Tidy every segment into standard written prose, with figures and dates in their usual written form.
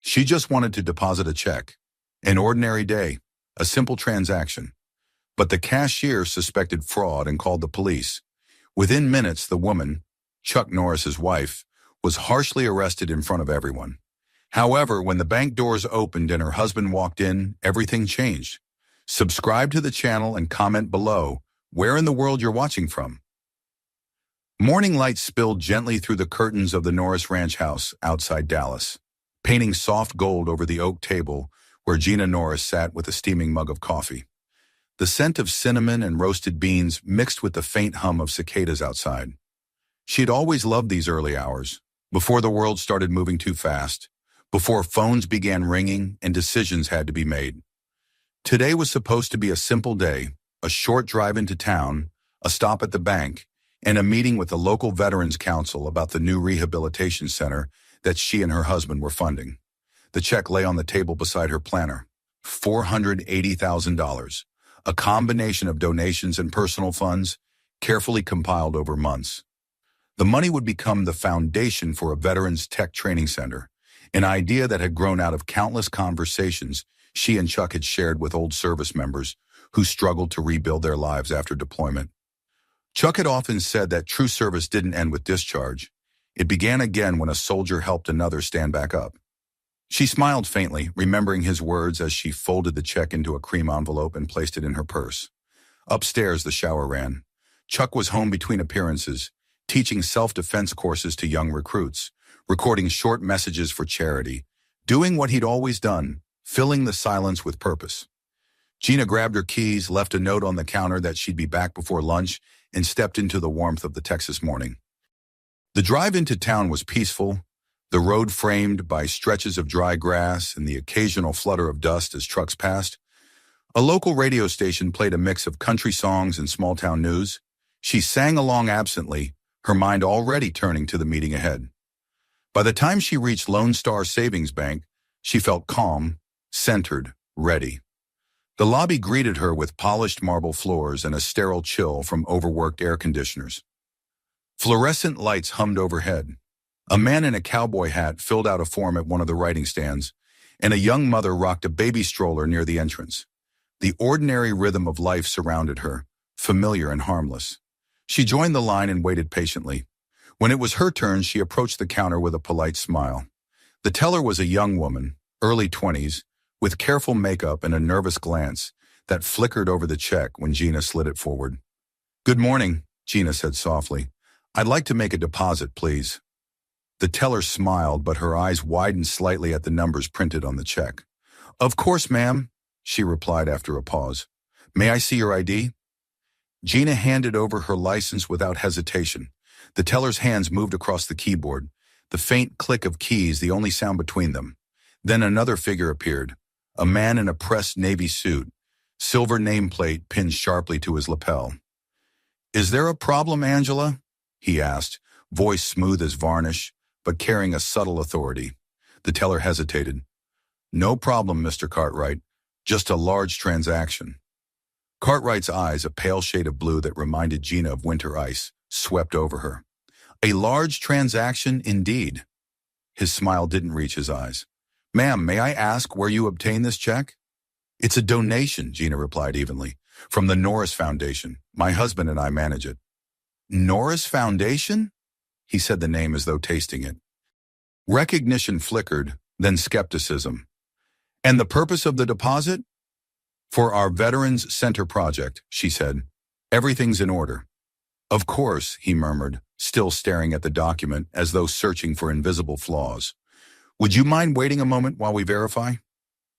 She just wanted to deposit a check. An ordinary day, a simple transaction. But the cashier suspected fraud and called the police. Within minutes, the woman, Chuck Norris's wife, was harshly arrested in front of everyone. However, when the bank doors opened and her husband walked in, everything changed. Subscribe to the channel and comment below where in the world you're watching from. Morning light spilled gently through the curtains of the Norris Ranch house outside Dallas, painting soft gold over the oak table where Gina Norris sat with a steaming mug of coffee. The scent of cinnamon and roasted beans mixed with the faint hum of cicadas outside. She had always loved these early hours, before the world started moving too fast, before phones began ringing and decisions had to be made. Today was supposed to be a simple day, a short drive into town, a stop at the bank, and a meeting with the local Veterans Council about the new rehabilitation center that she and her husband were funding. The check lay on the table beside her planner. $480,000, a combination of donations and personal funds, carefully compiled over months. The money would become the foundation for a Veterans Tech Training Center, an idea that had grown out of countless conversations she and Chuck had shared with old service members who struggled to rebuild their lives after deployment. Chuck had often said that true service didn't end with discharge. It began again when a soldier helped another stand back up. She smiled faintly, remembering his words as she folded the check into a cream envelope and placed it in her purse. Upstairs, the shower ran. Chuck was home between appearances, teaching self-defense courses to young recruits, recording short messages for charity, doing what he'd always done, filling the silence with purpose. Gina grabbed her keys, left a note on the counter that she'd be back before lunch, and stepped into the warmth of the Texas morning. The drive into town was peaceful, the road framed by stretches of dry grass and the occasional flutter of dust as trucks passed. A local radio station played a mix of country songs and small-town news. She sang along absently, her mind already turning to the meeting ahead. By the time she reached Lone Star Savings Bank, she felt calm, centered, ready. The lobby greeted her with polished marble floors and a sterile chill from overworked air conditioners. Fluorescent lights hummed overhead. A man in a cowboy hat filled out a form at one of the writing stands, and a young mother rocked a baby stroller near the entrance. The ordinary rhythm of life surrounded her, familiar and harmless. She joined the line and waited patiently. When it was her turn, she approached the counter with a polite smile. The teller was a young woman, early 20s, with careful makeup and a nervous glance that flickered over the check when Gina slid it forward. "Good morning," Gina said softly. "I'd like to make a deposit, please." The teller smiled, but her eyes widened slightly at the numbers printed on the check. "Of course, ma'am," she replied after a pause. "May I see your ID?" Gina handed over her license without hesitation. The teller's hands moved across the keyboard, the faint click of keys the only sound between them. Then another figure appeared, a man in a pressed navy suit, silver nameplate pinned sharply to his lapel. "Is there a problem, Angela?" he asked, voice smooth as varnish, but carrying a subtle authority. The teller hesitated. "No problem, Mr. Cartwright. Just a large transaction." Cartwright's eyes, a pale shade of blue that reminded Gina of winter ice, swept over her. A large transaction indeed. His smile didn't reach his eyes. "Ma'am, may I ask where you obtained this check?" "It's a donation," Gina replied evenly, "from the Norris Foundation. My husband and I manage it." "Norris Foundation?" He said the name as though tasting it. Recognition flickered, then skepticism. "And the purpose of the deposit?" "For our Veterans Center project," she said. "Everything's in order." "Of course," he murmured, still staring at the document as though searching for invisible flaws. "Would you mind waiting a moment while we verify?"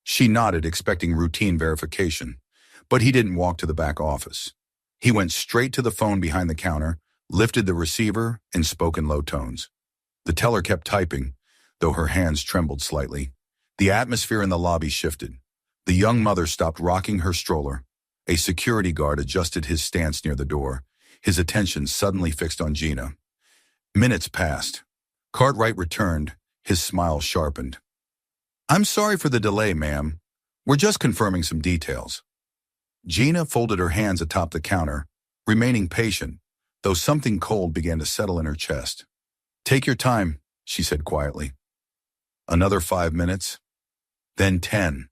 She nodded, expecting routine verification, but he didn't walk to the back office. He went straight to the phone behind the counter, lifted the receiver, and spoke in low tones. The teller kept typing, though her hands trembled slightly. The atmosphere in the lobby shifted. The young mother stopped rocking her stroller. A security guard adjusted his stance near the door, his attention suddenly fixed on Gina. Minutes passed. Cartwright returned, his smile sharpened. "I'm sorry for the delay, ma'am. We're just confirming some details." Gina folded her hands atop the counter, remaining patient, though something cold began to settle in her chest. "Take your time," she said quietly. Another 5 minutes. Then 10.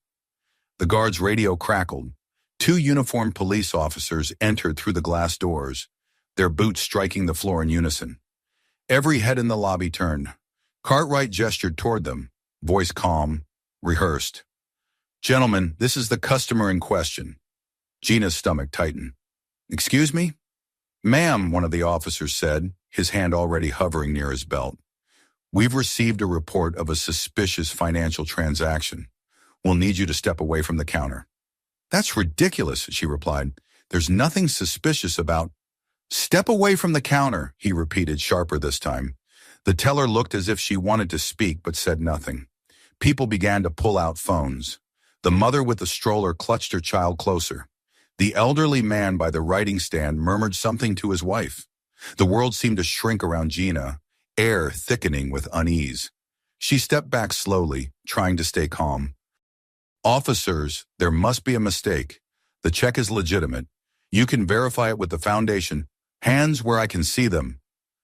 The guard's radio crackled. 2 uniformed police officers entered through the glass doors, their boots striking the floor in unison. Every head in the lobby turned. Cartwright gestured toward them, voice calm, rehearsed. "Gentlemen, this is the customer in question." Gina's stomach tightened. "Excuse me?" "Ma'am," one of the officers said, his hand already hovering near his belt. "We've received a report of a suspicious financial transaction. We'll need you to step away from the counter." "That's ridiculous," she replied. "There's nothing suspicious about—" "Step away from the counter," he repeated, sharper this time. The teller looked as if she wanted to speak but said nothing. People began to pull out phones. The mother with the stroller clutched her child closer. The elderly man by the writing stand murmured something to his wife. The world seemed to shrink around Gina, air thickening with unease. She stepped back slowly, trying to stay calm. "Officers, there must be a mistake. The check is legitimate. You can verify it with the foundation. Hands where I can see them."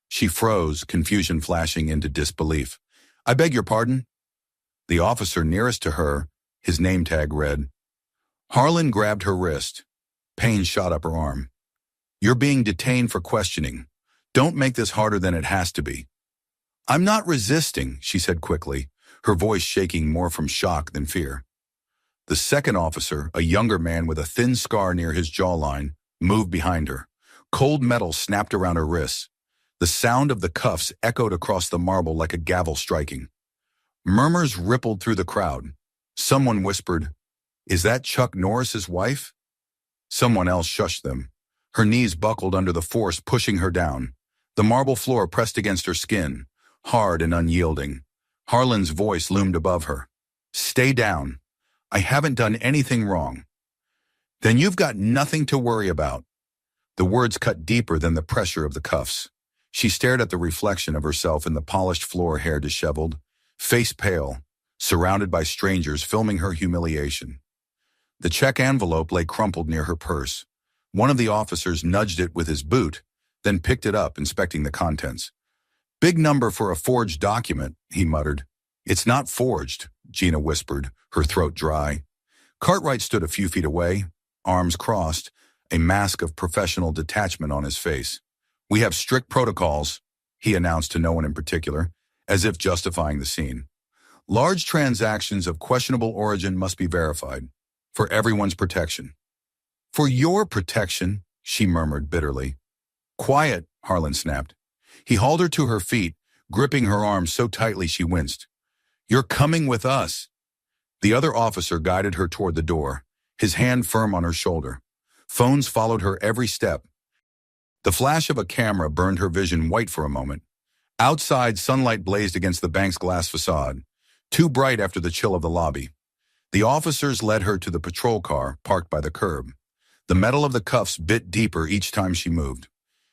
She froze, confusion flashing into disbelief. "I beg your pardon?" The officer nearest to her, his name tag read. Harlan grabbed her wrist. Pain shot up her arm. "You're being detained for questioning. Don't make this harder than it has to be." "I'm not resisting," she said quickly, her voice shaking more from shock than fear. The second officer, a younger man with a thin scar near his jawline, moved behind her. Cold metal snapped around her wrists. The sound of the cuffs echoed across the marble like a gavel striking. Murmurs rippled through the crowd. Someone whispered, "Is that Chuck Norris's wife?" Someone else shushed them. Her knees buckled under the force pushing her down. The marble floor pressed against her skin, hard and unyielding. Harlan's voice loomed above her. "Stay down. I haven't done anything wrong." "Then you've got nothing to worry about." The words cut deeper than the pressure of the cuffs. She stared at the reflection of herself in the polished floor, hair disheveled, face pale, surrounded by strangers filming her humiliation. The check envelope lay crumpled near her purse. One of the officers nudged it with his boot, then picked it up, inspecting the contents. "Big number for a forged document," he muttered. "It's not forged," Gina whispered, her throat dry. Cartwright stood a few feet away, arms crossed, a mask of professional detachment on his face. "We have strict protocols," he announced to no one in particular, as if justifying the scene. "Large transactions of questionable origin must be verified, for everyone's protection." "For your protection," she murmured bitterly. "Quiet," Harlan snapped. He hauled her to her feet, gripping her arm so tightly she winced. "You're coming with us." The other officer guided her toward the door, his hand firm on her shoulder. Phones followed her every step. The flash of a camera burned her vision white for a moment. Outside, sunlight blazed against the bank's glass facade, too bright after the chill of the lobby. The officers led her to the patrol car, parked by the curb. The metal of the cuffs bit deeper each time she moved.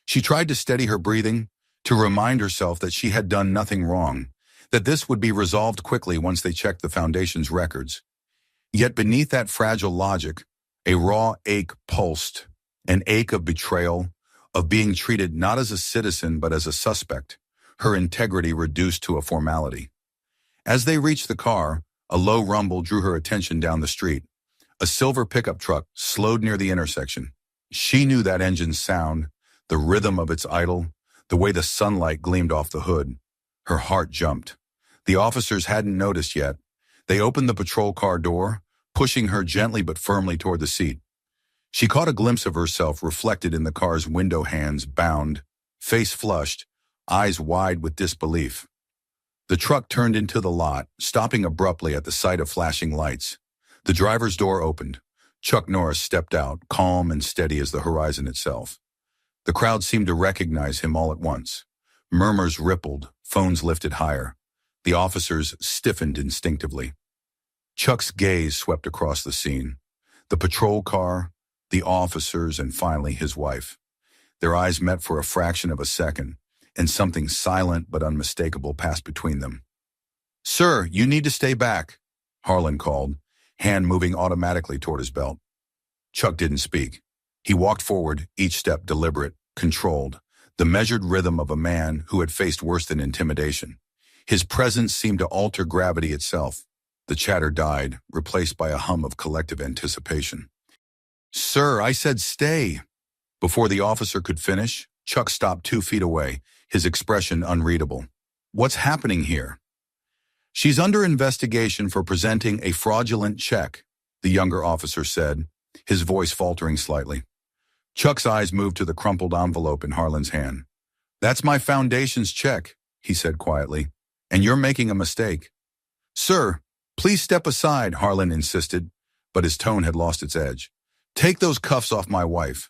She tried to steady her breathing, to remind herself that she had done nothing wrong, that this would be resolved quickly once they checked the Foundation's records. Yet beneath that fragile logic, a raw ache pulsed, an ache of betrayal, of being treated not as a citizen but as a suspect, her integrity reduced to a formality. As they reached the car, a low rumble drew her attention down the street. A silver pickup truck slowed near the intersection. She knew that engine's sound, the rhythm of its idle, the way the sunlight gleamed off the hood. Her heart jumped. The officers hadn't noticed yet. They opened the patrol car door, pushing her gently but firmly toward the seat. She caught a glimpse of herself reflected in the car's window, hands bound, face flushed, eyes wide with disbelief. The truck turned into the lot, stopping abruptly at the sight of flashing lights. The driver's door opened. Chuck Norris stepped out, calm and steady as the horizon itself. The crowd seemed to recognize him all at once. Murmurs rippled, phones lifted higher. The officers stiffened instinctively. Chuck's gaze swept across the scene. The patrol car, the officers, and finally his wife. Their eyes met for a fraction of a second, and something silent but unmistakable passed between them. "Sir, you need to stay back," Harlan called, hand moving automatically toward his belt. Chuck didn't speak. He walked forward, each step deliberate, controlled, the measured rhythm of a man who had faced worse than intimidation. His presence seemed to alter gravity itself. The chatter died, replaced by a hum of collective anticipation. "Sir, I said stay." Before the officer could finish, Chuck stopped 2 feet away, his expression unreadable. "What's happening here?" "She's under investigation for presenting a fraudulent check," the younger officer said, his voice faltering slightly. Chuck's eyes moved to the crumpled envelope in Harlan's hand. "That's my foundation's check," he said quietly, "and you're making a mistake." "Sir, please step aside," Harlan insisted, but his tone had lost its edge. "Take those cuffs off my wife."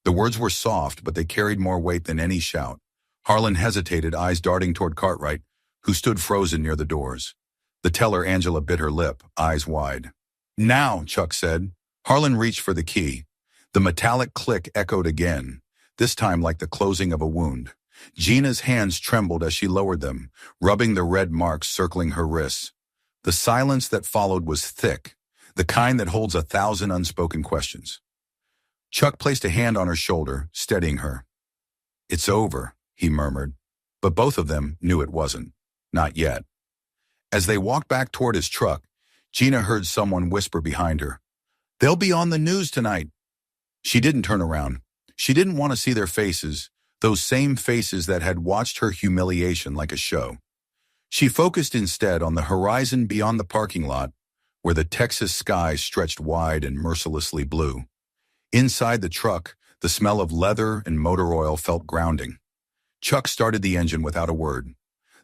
The words were soft, but they carried more weight than any shout. Harlan hesitated, eyes darting toward Cartwright, who stood frozen near the doors. The teller, Angela, bit her lip, eyes wide. "Now," Chuck said. Harlan reached for the key. The metallic click echoed again, this time like the closing of a wound. Gina's hands trembled as she lowered them, rubbing the red marks circling her wrists. The silence that followed was thick, the kind that holds 1,000 unspoken questions. Chuck placed a hand on her shoulder, steadying her. "It's over," he murmured, but both of them knew it wasn't. Not yet. As they walked back toward his truck, Gina heard someone whisper behind her, "They'll be on the news tonight." She didn't turn around. She didn't want to see their faces, those same faces that had watched her humiliation like a show. She focused instead on the horizon beyond the parking lot, where the Texas sky stretched wide and mercilessly blue. Inside the truck, the smell of leather and motor oil felt grounding. Chuck started the engine without a word.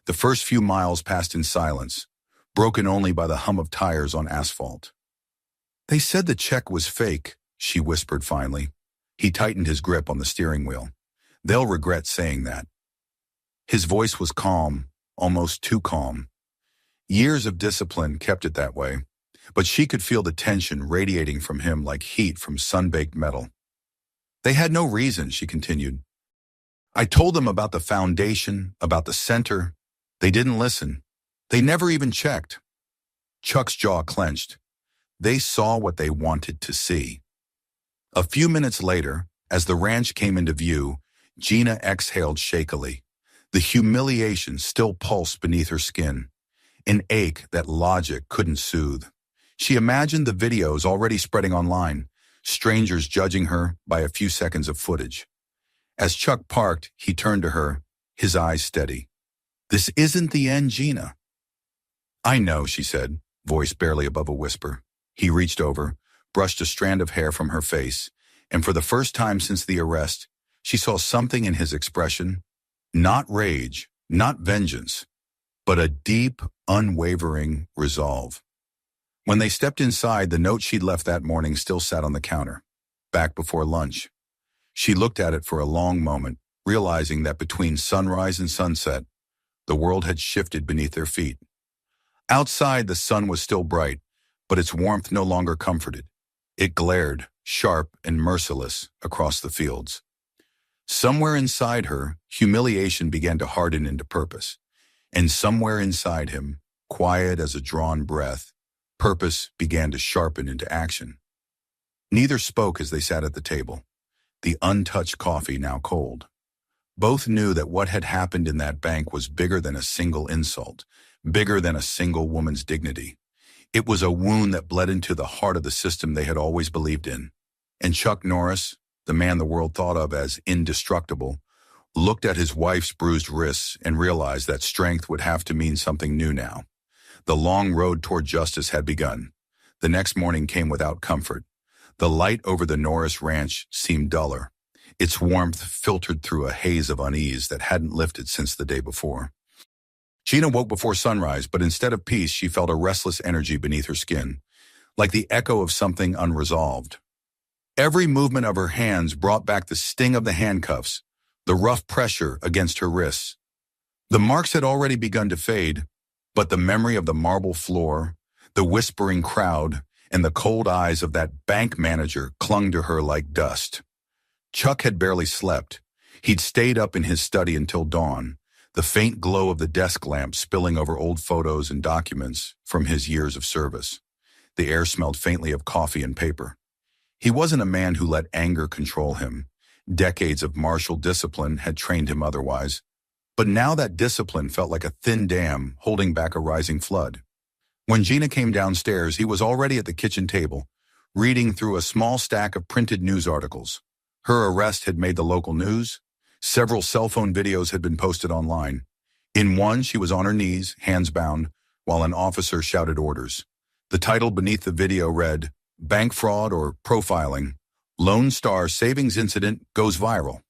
The first few miles passed in silence, broken only by the hum of tires on asphalt. "They said the check was fake," she whispered finally. He tightened his grip on the steering wheel. "They'll regret saying that." His voice was calm, almost too calm. Years of discipline kept it that way, but she could feel the tension radiating from him like heat from sun-baked metal. "They had no reason," she continued. "I told them about the foundation, about the center. They didn't listen. They never even checked." Chuck's jaw clenched. They saw what they wanted to see. A few minutes later, as the ranch came into view, Gina exhaled shakily. The humiliation still pulsed beneath her skin, an ache that logic couldn't soothe. She imagined the videos already spreading online, strangers judging her by a few seconds of footage. As Chuck parked, he turned to her, his eyes steady. "This isn't the end, Gina." "I know," she said, voice barely above a whisper. He reached over, brushed a strand of hair from her face, and for the first time since the arrest, she saw something in his expression, not rage, not vengeance, but a deep, unwavering resolve. When they stepped inside, the note she'd left that morning still sat on the counter, back before lunch. She looked at it for a long moment, realizing that between sunrise and sunset, the world had shifted beneath their feet. Outside, the sun was still bright, but its warmth no longer comforted. It glared, sharp and merciless, across the fields. Somewhere inside her, humiliation began to harden into purpose. And somewhere inside him, quiet as a drawn breath, purpose began to sharpen into action. Neither spoke as they sat at the table, the untouched coffee now cold. Both knew that what had happened in that bank was bigger than a single insult, bigger than a single woman's dignity. It was a wound that bled into the heart of the system they had always believed in. And Chuck Norris, the man the world thought of as indestructible, looked at his wife's bruised wrists and realized that strength would have to mean something new now. The long road toward justice had begun. The next morning came without comfort. The light over the Norris ranch seemed duller. Its warmth filtered through a haze of unease that hadn't lifted since the day before. Gina woke before sunrise, but instead of peace, she felt a restless energy beneath her skin, like the echo of something unresolved. Every movement of her hands brought back the sting of the handcuffs, the rough pressure against her wrists. The marks had already begun to fade, but the memory of the marble floor, the whispering crowd, and the cold eyes of that bank manager clung to her like dust. Chuck had barely slept. He'd stayed up in his study until dawn, the faint glow of the desk lamp spilling over old photos and documents from his years of service. The air smelled faintly of coffee and paper. He wasn't a man who let anger control him. Decades of martial discipline had trained him otherwise. But now that discipline felt like a thin dam holding back a rising flood. When Gina came downstairs, he was already at the kitchen table, reading through a small stack of printed news articles. Her arrest had made the local news. Several cell phone videos had been posted online. In one, she was on her knees, hands bound, while an officer shouted orders. The title beneath the video read, "Bank Fraud or Profiling. Lone Star Savings Incident Goes Viral."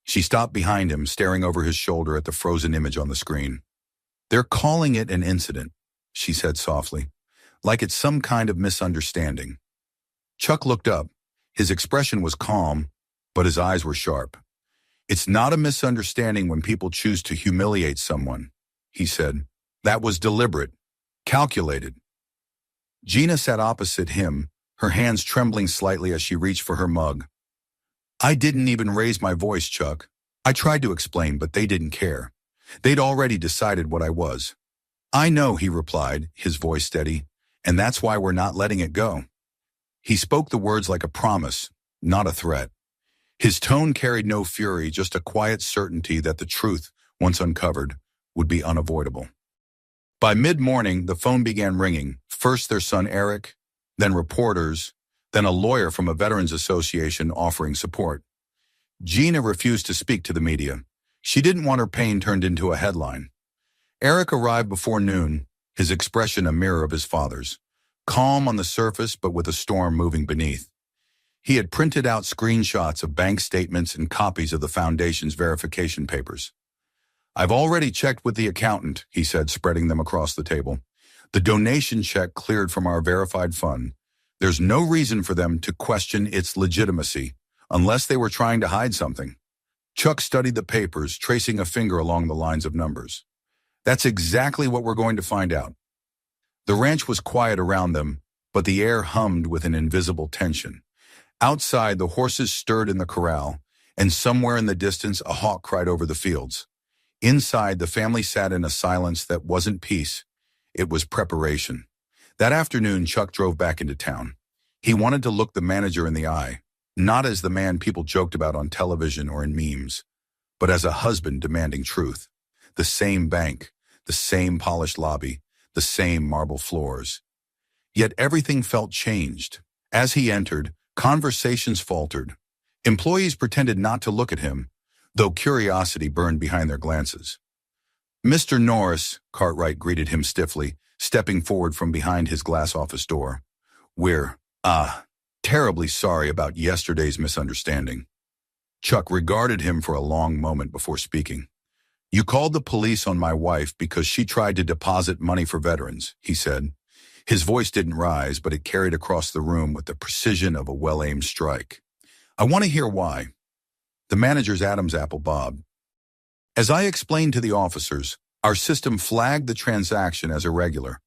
She stopped behind him, staring over his shoulder at the frozen image on the screen. "They're calling it an incident," she said softly, "like it's some kind of misunderstanding." Chuck looked up. His expression was calm, but his eyes were sharp. "It's not a misunderstanding when people choose to humiliate someone," he said. "That was deliberate, calculated." Gina sat opposite him, her hands trembling slightly as she reached for her mug. "I didn't even raise my voice, Chuck. I tried to explain, but they didn't care. They'd already decided what I was." "I know," he replied, his voice steady, "and that's why we're not letting it go." He spoke the words like a promise, not a threat. His tone carried no fury, just a quiet certainty that the truth, once uncovered, would be unavoidable. By mid-morning, the phone began ringing, first their son Eric, then reporters, then a lawyer from a veterans association offering support. Gina refused to speak to the media. She didn't want her pain turned into a headline. Eric arrived before noon, his expression a mirror of his father's, calm on the surface but with a storm moving beneath. He had printed out screenshots of bank statements and copies of the foundation's verification papers. "I've already checked with the accountant," he said, spreading them across the table. "The donation check cleared from our verified fund. There's no reason for them to question its legitimacy, unless they were trying to hide something." Chuck studied the papers, tracing a finger along the lines of numbers. "That's exactly what we're going to find out." The ranch was quiet around them, but the air hummed with an invisible tension. Outside, the horses stirred in the corral, and somewhere in the distance, a hawk cried over the fields. Inside, the family sat in a silence that wasn't peace. It was preparation. That afternoon, Chuck drove back into town. He wanted to look the manager in the eye, not as the man people joked about on television or in memes, but as a husband demanding truth. The same bank, the same polished lobby, the same marble floors. Yet everything felt changed. As he entered, conversations faltered. Employees pretended not to look at him, though curiosity burned behind their glances. "Mr. Norris," Cartwright greeted him stiffly, stepping forward from behind his glass office door. "We're, terribly sorry about yesterday's misunderstanding." Chuck regarded him for a long moment before speaking. "You called the police on my wife because she tried to deposit money for veterans," he said. His voice didn't rise, but it carried across the room with the precision of a well-aimed strike. "I want to hear why." The manager's Adam's apple bobbed. "As I explained to the officers, our system flagged the transaction as irregular.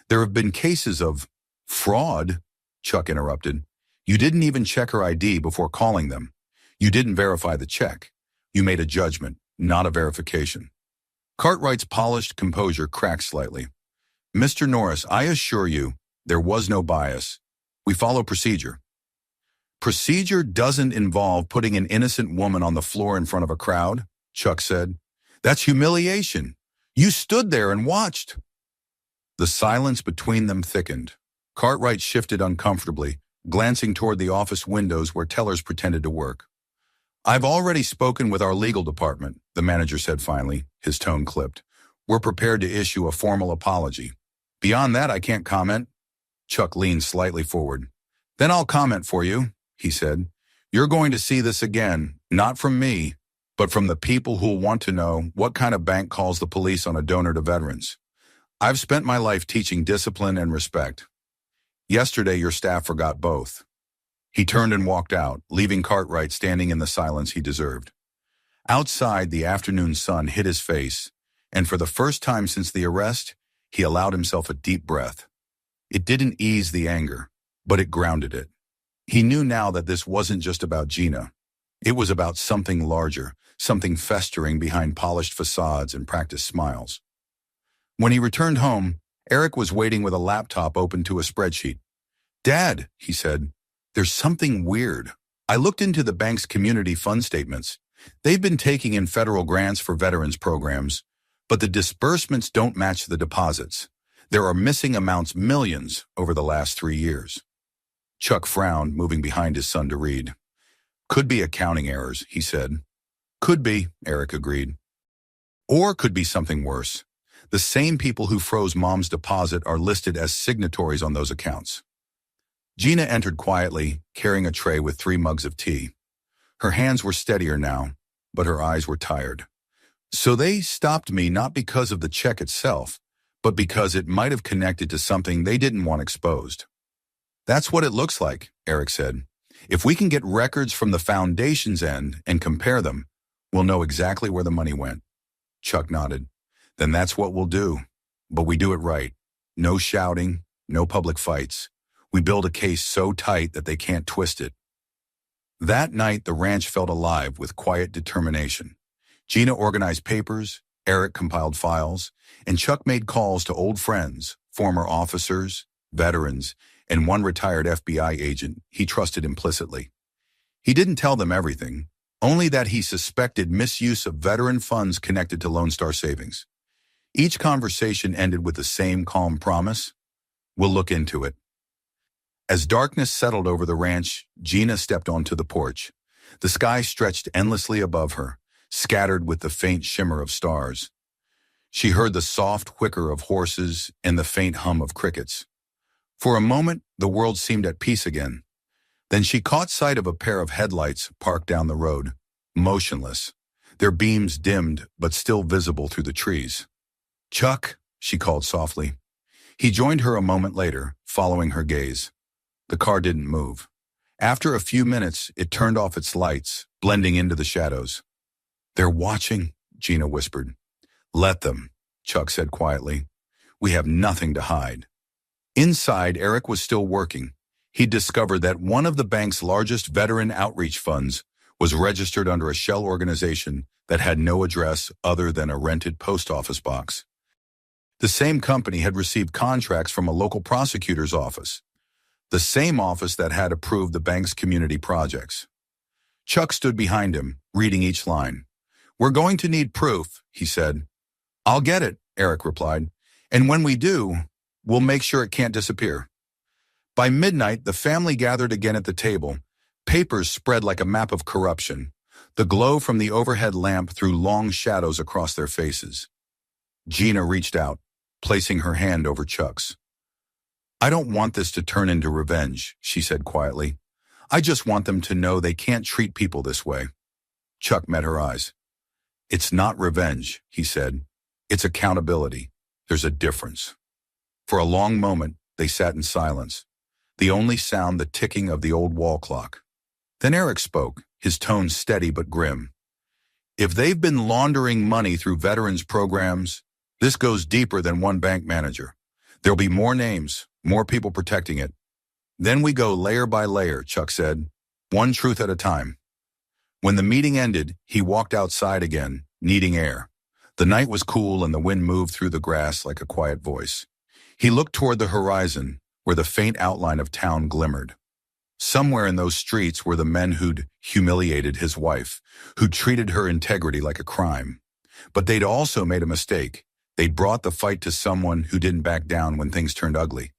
There have been cases of fraud," Chuck interrupted. "You didn't even check her ID before calling them. You didn't verify the check. You made a judgment, not a verification." Cartwright's polished composure cracked slightly. "Mr. Norris, I assure you, there was no bias. We follow procedure." "Procedure doesn't involve putting an innocent woman on the floor in front of a crowd," Chuck said. "That's humiliation. You stood there and watched." The silence between them thickened. Cartwright shifted uncomfortably, glancing toward the office windows where tellers pretended to work. "I've already spoken with our legal department," the manager said finally, his tone clipped. "We're prepared to issue a formal apology. Beyond that, I can't comment." Chuck leaned slightly forward. "Then I'll comment for you," he said. "You're going to see this again, not from me, but from the people who'll want to know what kind of bank calls the police on a donor to veterans. I've spent my life teaching discipline and respect. Yesterday, your staff forgot both." He turned and walked out, leaving Cartwright standing in the silence he deserved. Outside, the afternoon sun hit his face, and for the first time since the arrest, he allowed himself a deep breath. It didn't ease the anger, but it grounded it. He knew now that this wasn't just about Gina. It was about something larger, something festering behind polished facades and practiced smiles. When he returned home, Eric was waiting with a laptop open to a spreadsheet. "Dad," he said, "there's something weird. I looked into the bank's community fund statements, They've been taking in federal grants for veterans programs, but the disbursements don't match the deposits. There are missing amounts millions over the last 3 years. Chuck frowned, moving behind his son to read. Could be accounting errors, he said. Could be, Eric agreed. Or could be something worse. The same people who froze Mom's deposit are listed as signatories on those accounts. Gina entered quietly, carrying a tray with 3 mugs of tea. Her hands were steadier now, but her eyes were tired. So they stopped me not because of the check itself, but because it might have connected to something they didn't want exposed. That's what it looks like, Eric said. If we can get records from the foundation's end and compare them, we'll know exactly where the money went. Chuck nodded. Then that's what we'll do. But we do it right. No shouting, no public fights. We build a case so tight that they can't twist it. That night, the ranch felt alive with quiet determination. Gina organized papers, Eric compiled files, and Chuck made calls to old friends, former officers, veterans, and one retired FBI agent he trusted implicitly. He didn't tell them everything, only that he suspected misuse of veteran funds connected to Lone Star Savings. Each conversation ended with the same calm promise: we'll look into it. As darkness settled over the ranch, Gina stepped onto the porch. The sky stretched endlessly above her, scattered with the faint shimmer of stars. She heard the soft whicker of horses and the faint hum of crickets. For a moment, the world seemed at peace again. Then she caught sight of a pair of headlights parked down the road, motionless, their beams dimmed but still visible through the trees. "Chuck," she called softly. He joined her a moment later, following her gaze. The car didn't move. After a few minutes, it turned off its lights, blending into the shadows. "They're watching," Gina whispered. "Let them," Chuck said quietly. "We have nothing to hide." Inside, Eric was still working. He discovered that one of the bank's largest veteran outreach funds was registered under a shell organization that had no address other than a rented post office box. The same company had received contracts from a local prosecutor's office, the same office that had approved the bank's community projects. Chuck stood behind him, reading each line. "We're going to need proof," he said. "I'll get it," Eric replied. "And when we do, we'll make sure it can't disappear." By midnight, the family gathered again at the table. Papers spread like a map of corruption. The glow from the overhead lamp threw long shadows across their faces. Gina reached out, placing her hand over Chuck's. "I don't want this to turn into revenge," she said quietly. "I just want them to know they can't treat people this way." Chuck met her eyes. "It's not revenge," he said. "It's accountability. There's a difference." For a long moment, they sat in silence, the only sound the ticking of the old wall clock. Then Eric spoke, his tone steady but grim. "If they've been laundering money through veterans programs, this goes deeper than one bank manager. There'll be more names, more people protecting it. Then we go layer by layer," Chuck said, "one truth at a time." When the meeting ended, he walked outside again, needing air. The night was cool and the wind moved through the grass like a quiet voice. He looked toward the horizon, where the faint outline of town glimmered. Somewhere in those streets were the men who'd humiliated his wife, who'd treated her integrity like a crime. But they'd also made a mistake. They'd brought the fight to someone who didn't back down when things turned ugly.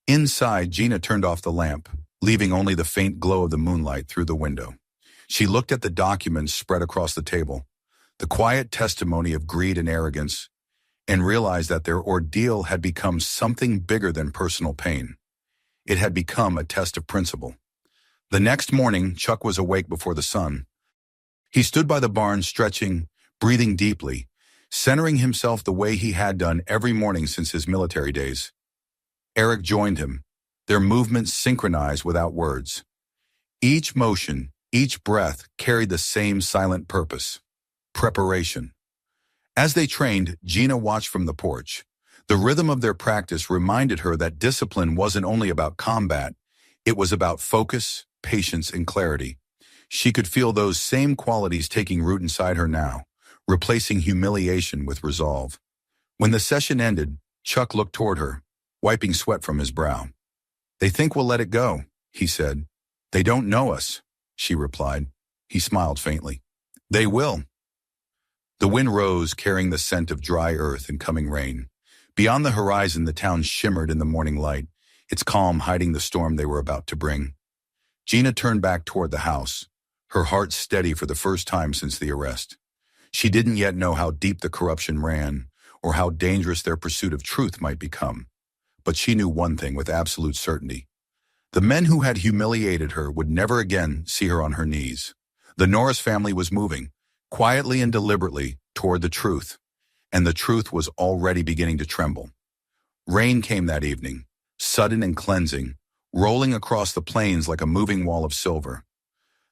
Inside, Gina turned off the lamp, leaving only the faint glow of the moonlight through the window. She looked at the documents spread across the table, the quiet testimony of greed and arrogance, and realized that their ordeal had become something bigger than personal pain. It had become a test of principle. The next morning, Chuck was awake before the sun. He stood by the barn stretching, breathing deeply, centering himself the way he had done every morning since his military days. Eric joined him, their movements synchronized without words. Each motion, each breath carried the same silent purpose: preparation. As they trained, Gina watched from the porch. The rhythm of their practice reminded her that discipline wasn't only about combat, it was about focus, patience, and clarity. She could feel those same qualities taking root inside her now, replacing humiliation with resolve. When the session ended, Chuck looked toward her, wiping sweat from his brow. "They think we'll let it go," he said. "They don't know us," she replied. He smiled faintly. They will. The wind rose, carrying the scent of dry earth and coming rain. Beyond the horizon, the town shimmered in the morning light, its calm hiding the storm they were about to bring. Gina turned back toward the house, her heart steady for the first time since the arrest. She didn't yet know how deep the corruption ran, or how dangerous their pursuit of truth might become. But she knew one thing with absolute certainty. The men who had humiliated her would never again see her on her knees. The Norris family was moving, quietly and deliberately, toward the truth, and the truth was already beginning to tremble. Rain came that evening, sudden and cleansing, rolling across the plains like a moving wall of silver.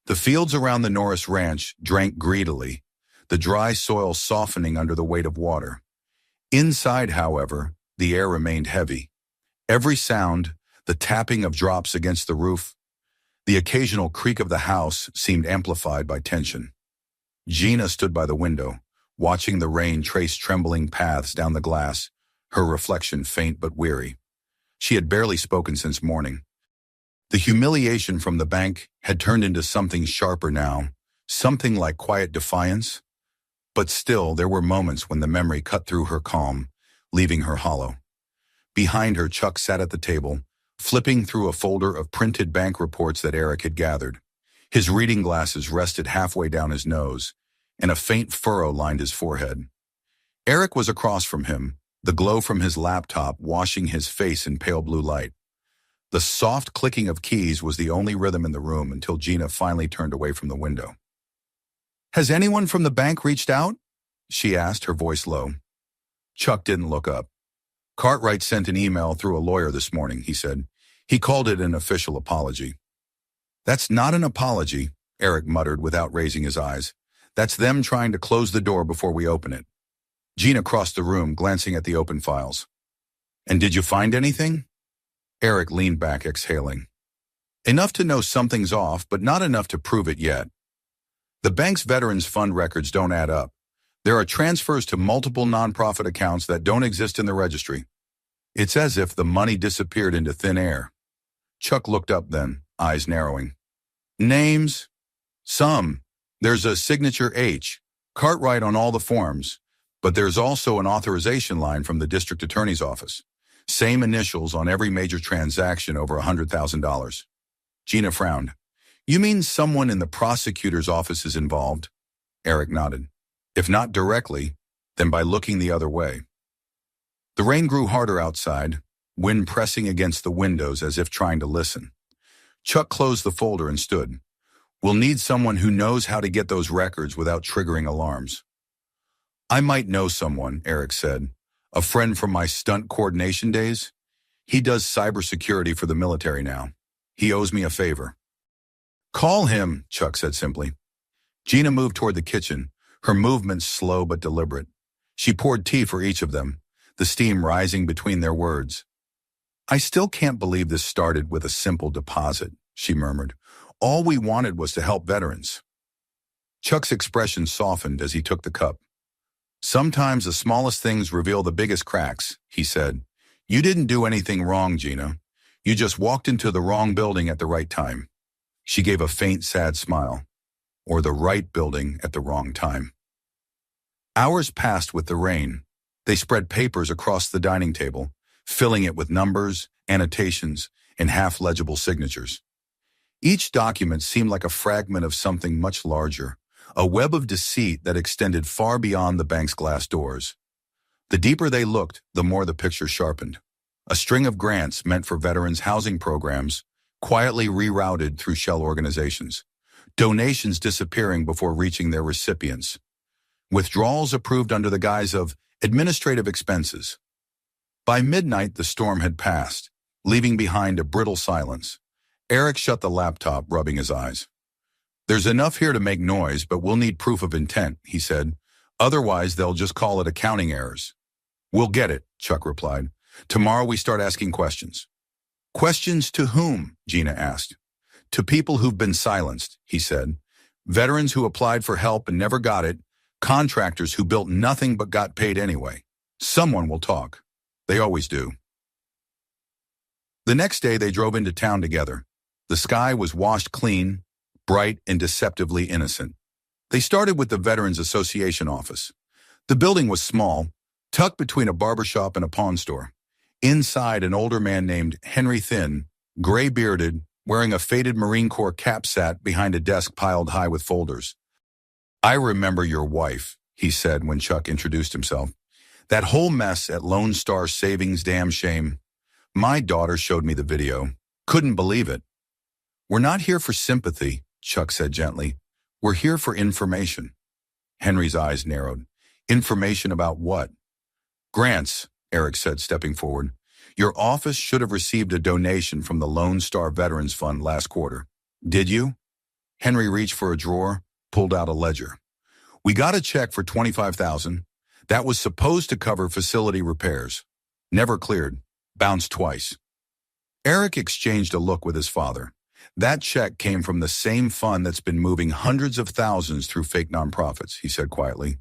The fields around the Norris ranch drank greedily, the dry soil softening under the weight of water. Inside, however, the air remained heavy. Every sound, the tapping of drops against the roof, the occasional creak of the house seemed amplified by tension. Gina stood by the window, watching the rain trace trembling paths down the glass, her reflection faint but weary. She had barely spoken since morning. The humiliation from the bank had turned into something sharper now, something like quiet defiance. But still, there were moments when the memory cut through her calm, leaving her hollow. Behind her, Chuck sat at the table, flipping through a folder of printed bank reports that Eric had gathered. His reading glasses rested halfway down his nose, and a faint furrow lined his forehead. Eric was across from him, the glow from his laptop washing his face in pale blue light. The soft clicking of keys was the only rhythm in the room until Gina finally turned away from the window. "Has anyone from the bank reached out?" she asked, her voice low. Chuck didn't look up. "Cartwright sent an email through a lawyer this morning," he said. "He called it an official apology." "That's not an apology," Eric muttered without raising his eyes. "That's them trying to close the door before we open it." Gina crossed the room, glancing at the open files. "And did you find anything?" Eric leaned back, exhaling. "Enough to know something's off, but not enough to prove it yet. The bank's Veterans Fund records don't add up. There are transfers to multiple nonprofit accounts that don't exist in the registry. It's as if the money disappeared into thin air." Chuck looked up then, eyes narrowing. "Names? Some. There's a signature H, Cartwright on all the forms, but there's also an authorization line from the district attorney's office. Same initials on every major transaction over $100,000. Gina frowned. "You mean someone in the prosecutor's office is involved?" Eric nodded. "If not directly, then by looking the other way." The rain grew harder outside, wind pressing against the windows as if trying to listen. Chuck closed the folder and stood. "We'll need someone who knows how to get those records without triggering alarms." "I might know someone," Eric said. "A friend from my stunt coordination days. He does cybersecurity for the military now. He owes me a favor." "Call him," Chuck said simply. Gina moved toward the kitchen, her movements slow but deliberate. She poured tea for each of them, the steam rising between their words. "I still can't believe this started with a simple deposit," she murmured. "All we wanted was to help veterans." Chuck's expression softened as he took the cup. "Sometimes the smallest things reveal the biggest cracks," he said. "You didn't do anything wrong, Gina. You just walked into the wrong building at the right time." She gave a faint, sad smile. "Or the right building at the wrong time." Hours passed with the rain. They spread papers across the dining table, filling it with numbers, annotations, and half-legible signatures. Each document seemed like a fragment of something much larger, a web of deceit that extended far beyond the bank's glass doors. The deeper they looked, the more the picture sharpened. A string of grants meant for veterans' housing programs, quietly rerouted through shell organizations. Donations disappearing before reaching their recipients. Withdrawals approved under the guise of administrative expenses. By midnight, the storm had passed, leaving behind a brittle silence. Eric shut the laptop, rubbing his eyes. "There's enough here to make noise, but we'll need proof of intent," he said. "Otherwise, they'll just call it accounting errors." "We'll get it," Chuck replied. "Tomorrow we start asking questions." "Questions to whom?" Gina asked. "To people who've been silenced," he said. "Veterans who applied for help and never got it, contractors who built nothing but got paid anyway. Someone will talk. They always do." The next day they drove into town together. The sky was washed clean, bright and deceptively innocent. They started with the Veterans Association office. The building was small, tucked between a barbershop and a pawn store. Inside, an older man named Henry Thin, gray-bearded, wearing a faded Marine Corps cap, sat behind a desk piled high with folders. "I remember your wife," he said when Chuck introduced himself. "That whole mess at Lone Star Savings, damn shame. My daughter showed me the video. Couldn't believe it." "We're not here for sympathy," Chuck said gently. "We're here for information." Henry's eyes narrowed. "Information about what?" "Grants," Eric said, stepping forward. "Your office should have received a donation from the Lone Star Veterans Fund last quarter. Did you?" Henry reached for a drawer, pulled out a ledger. "We got a check for $25,000. That was supposed to cover facility repairs. Never cleared. Bounced twice." Eric exchanged a look with his father. "That check came from the same fund that's been moving hundreds of thousands through fake nonprofits," he said quietly.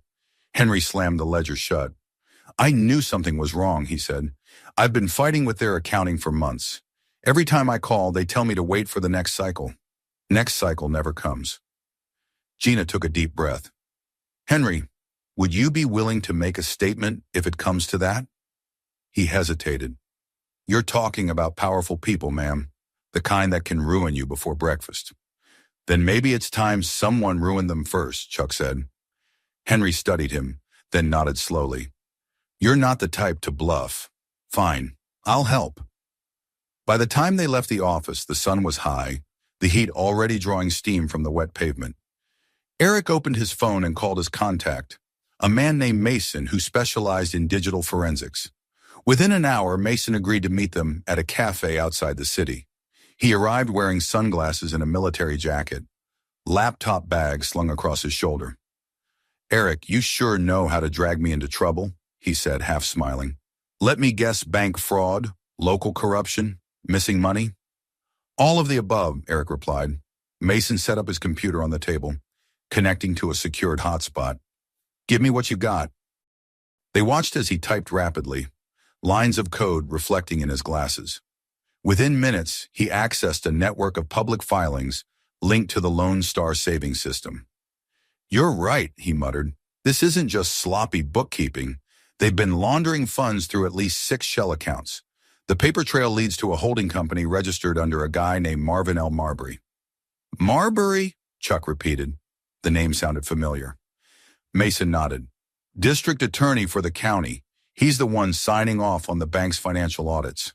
Henry slammed the ledger shut. "I knew something was wrong," he said. "I've been fighting with their accounting for months. Every time I call, they tell me to wait for the next cycle. Next cycle never comes." Gina took a deep breath. "Henry, would you be willing to make a statement if it comes to that?" He hesitated. "You're talking about powerful people, ma'am, the kind that can ruin you before breakfast." "Then maybe it's time someone ruined them first," Chuck said. Henry studied him, then nodded slowly. "You're not the type to bluff. Fine, I'll help." By the time they left the office, the sun was high, the heat already drawing steam from the wet pavement. Eric opened his phone and called his contact, a man named Mason who specialized in digital forensics. Within an hour, Mason agreed to meet them at a cafe outside the city. He arrived wearing sunglasses and a military jacket, laptop bag slung across his shoulder. "Eric, you sure know how to drag me into trouble," he said, half smiling. "Let me guess, bank fraud, local corruption, missing money?" "All of the above," Eric replied. Mason set up his computer on the table, connecting to a secured hotspot. "Give me what you got." They watched as he typed rapidly, lines of code reflecting in his glasses. Within minutes, he accessed a network of public filings linked to the Lone Star Savings System. "You're right," he muttered. "This isn't just sloppy bookkeeping. They've been laundering funds through at least 6 shell accounts. The paper trail leads to a holding company registered under a guy named Marvin L. Marbury." "Marbury?" Chuck repeated. The name sounded familiar. Mason nodded. "District attorney for the county. He's the one signing off on the bank's financial audits."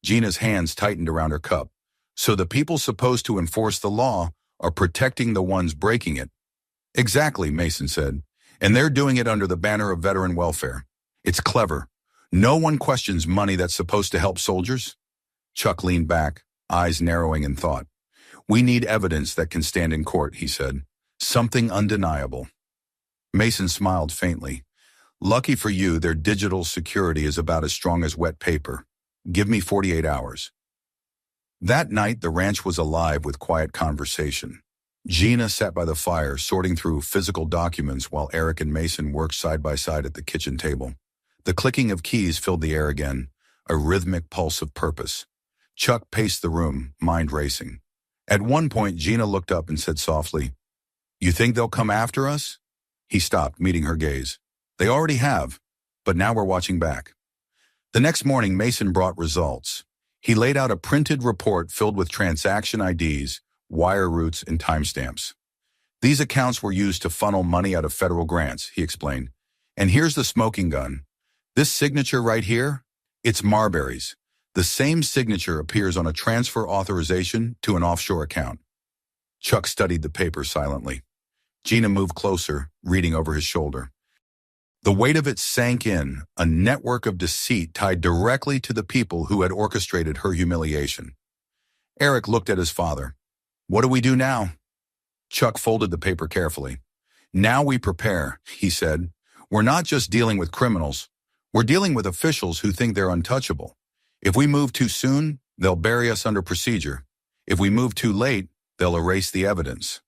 Gina's hands tightened around her cup. "So the people supposed to enforce the law are protecting the ones breaking it." "Exactly," Mason said. "And they're doing it under the banner of veteran welfare. It's clever. No one questions money that's supposed to help soldiers." Chuck leaned back, eyes narrowing in thought. "We need evidence that can stand in court," he said. "Something undeniable." Mason smiled faintly. "Lucky for you, their digital security is about as strong as wet paper. Give me 48 hours. That night, the ranch was alive with quiet conversation. Gina sat by the fire, sorting through physical documents while Eric and Mason worked side by side at the kitchen table. The clicking of keys filled the air again, a rhythmic pulse of purpose. Chuck paced the room, mind racing. At one point, Gina looked up and said softly, "You think they'll come after us?" He stopped, meeting her gaze. "They already have, but now we're watching back." The next morning, Mason brought results. He laid out a printed report filled with transaction IDs, wire routes, and timestamps. "These accounts were used to funnel money out of federal grants," he explained. "And here's the smoking gun. This signature right here, it's Marbury's. The same signature appears on a transfer authorization to an offshore account." Chuck studied the paper silently. Gina moved closer, reading over his shoulder. The weight of it sank in, a network of deceit tied directly to the people who had orchestrated her humiliation. Eric looked at his father. "What do we do now?" Chuck folded the paper carefully. "Now we prepare," he said. "We're not just dealing with criminals. We're dealing with officials who think they're untouchable. If we move too soon, they'll bury us under procedure. If we move too late, they'll erase the evidence."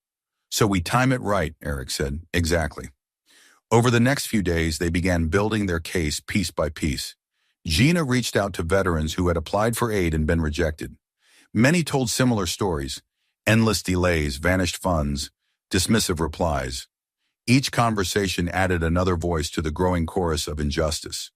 "So we time it right," Eric said. "Exactly." Over the next few days, they began building their case piece by piece. Gina reached out to veterans who had applied for aid and been rejected. Many told similar stories: endless delays, vanished funds, dismissive replies. Each conversation added another voice to the growing chorus of injustice.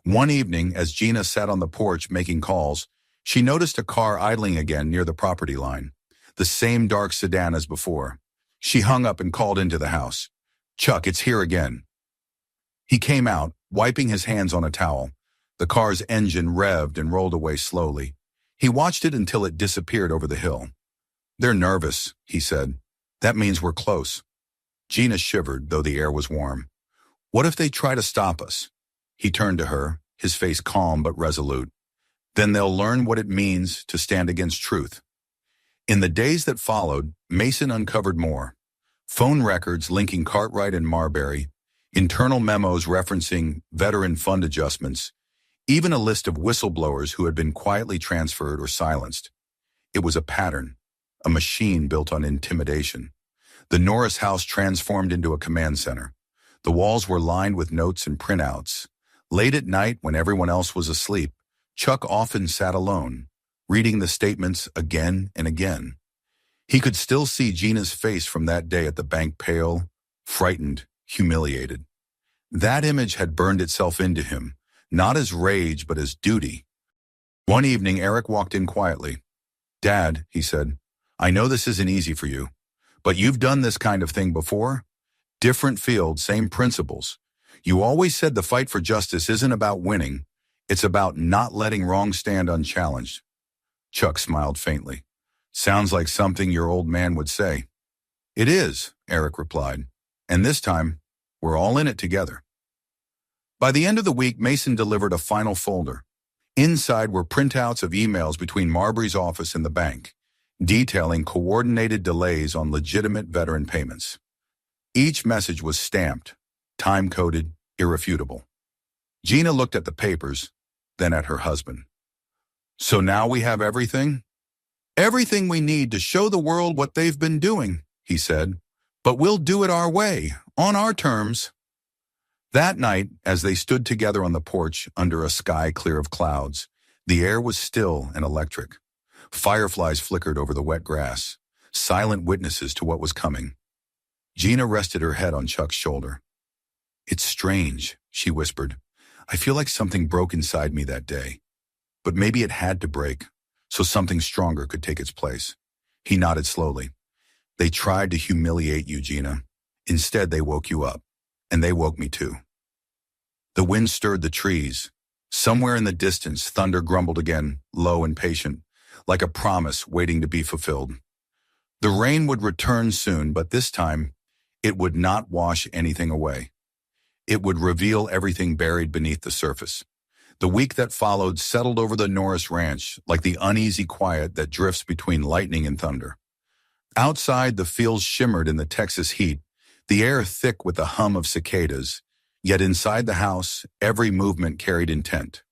One evening, as Gina sat on the porch making calls, she noticed a car idling again near the property line. The same dark sedan as before. She hung up and called into the house. "Chuck, it's here again." He came out, wiping his hands on a towel. The car's engine revved and rolled away slowly. He watched it until it disappeared over the hill. "They're nervous," he said. "That means we're close." Gina shivered, though the air was warm. "What if they try to stop us?" He turned to her, his face calm but resolute. "Then they'll learn what it means to stand against truth." In the days that followed, Mason uncovered more. Phone records linking Cartwright and Marbury, internal memos referencing veteran fund adjustments, even a list of whistleblowers who had been quietly transferred or silenced. It was a pattern, a machine built on intimidation. The Norris house transformed into a command center. The walls were lined with notes and printouts. Late at night, when everyone else was asleep, Chuck often sat alone, reading the statements again and again. He could still see Gina's face from that day at the bank, pale, frightened, humiliated. That image had burned itself into him, not as rage but as duty. One evening, Eric walked in quietly. "Dad," he said, "I know this isn't easy for you, but you've done this kind of thing before. Different field, same principles. You always said the fight for justice isn't about winning. It's about not letting wrong stand unchallenged." Chuck smiled faintly. "Sounds like something your old man would say." "It is," Eric replied. "And this time, we're all in it together." By the end of the week, Mason delivered a final folder. Inside were printouts of emails between Marbury's office and the bank, detailing coordinated delays on legitimate veteran payments. Each message was stamped, time-coded, irrefutable. Gina looked at the papers, then at her husband. "So now we have everything?" "Everything we need to show the world what they've been doing," he said. "But we'll do it our way, on our terms." That night, as they stood together on the porch under a sky clear of clouds, the air was still and electric. Fireflies flickered over the wet grass, silent witnesses to what was coming. Gina rested her head on Chuck's shoulder. "It's strange," she whispered. "I feel like something broke inside me that day. But maybe it had to break, so something stronger could take its place." He nodded slowly. "They tried to humiliate you, Gina. Instead, they woke you up. And they woke me too." The wind stirred the trees. Somewhere in the distance, thunder grumbled again, low and patient, like a promise waiting to be fulfilled. The rain would return soon, but this time, it would not wash anything away. It would reveal everything buried beneath the surface. The week that followed settled over the Norris ranch like the uneasy quiet that drifts between lightning and thunder. Outside, the fields shimmered in the Texas heat, the air thick with the hum of cicadas, yet inside the house, every movement carried intent.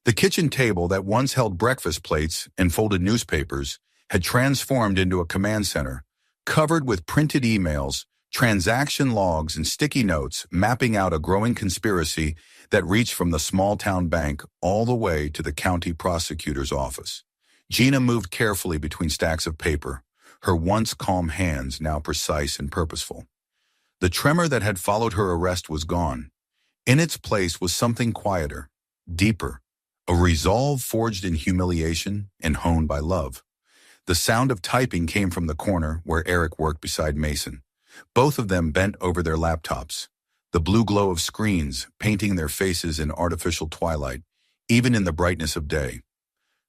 The kitchen table that once held breakfast plates and folded newspapers had transformed into a command center, covered with printed emails, transaction logs, and sticky notes mapping out a growing conspiracy that reached from the small-town bank all the way to the county prosecutor's office. Gina moved carefully between stacks of paper, her once calm hands now precise and purposeful. The tremor that had followed her arrest was gone. In its place was something quieter, deeper, a resolve forged in humiliation and honed by love. The sound of typing came from the corner where Eric worked beside Mason. Both of them bent over their laptops, the blue glow of screens painting their faces in artificial twilight, even in the brightness of day.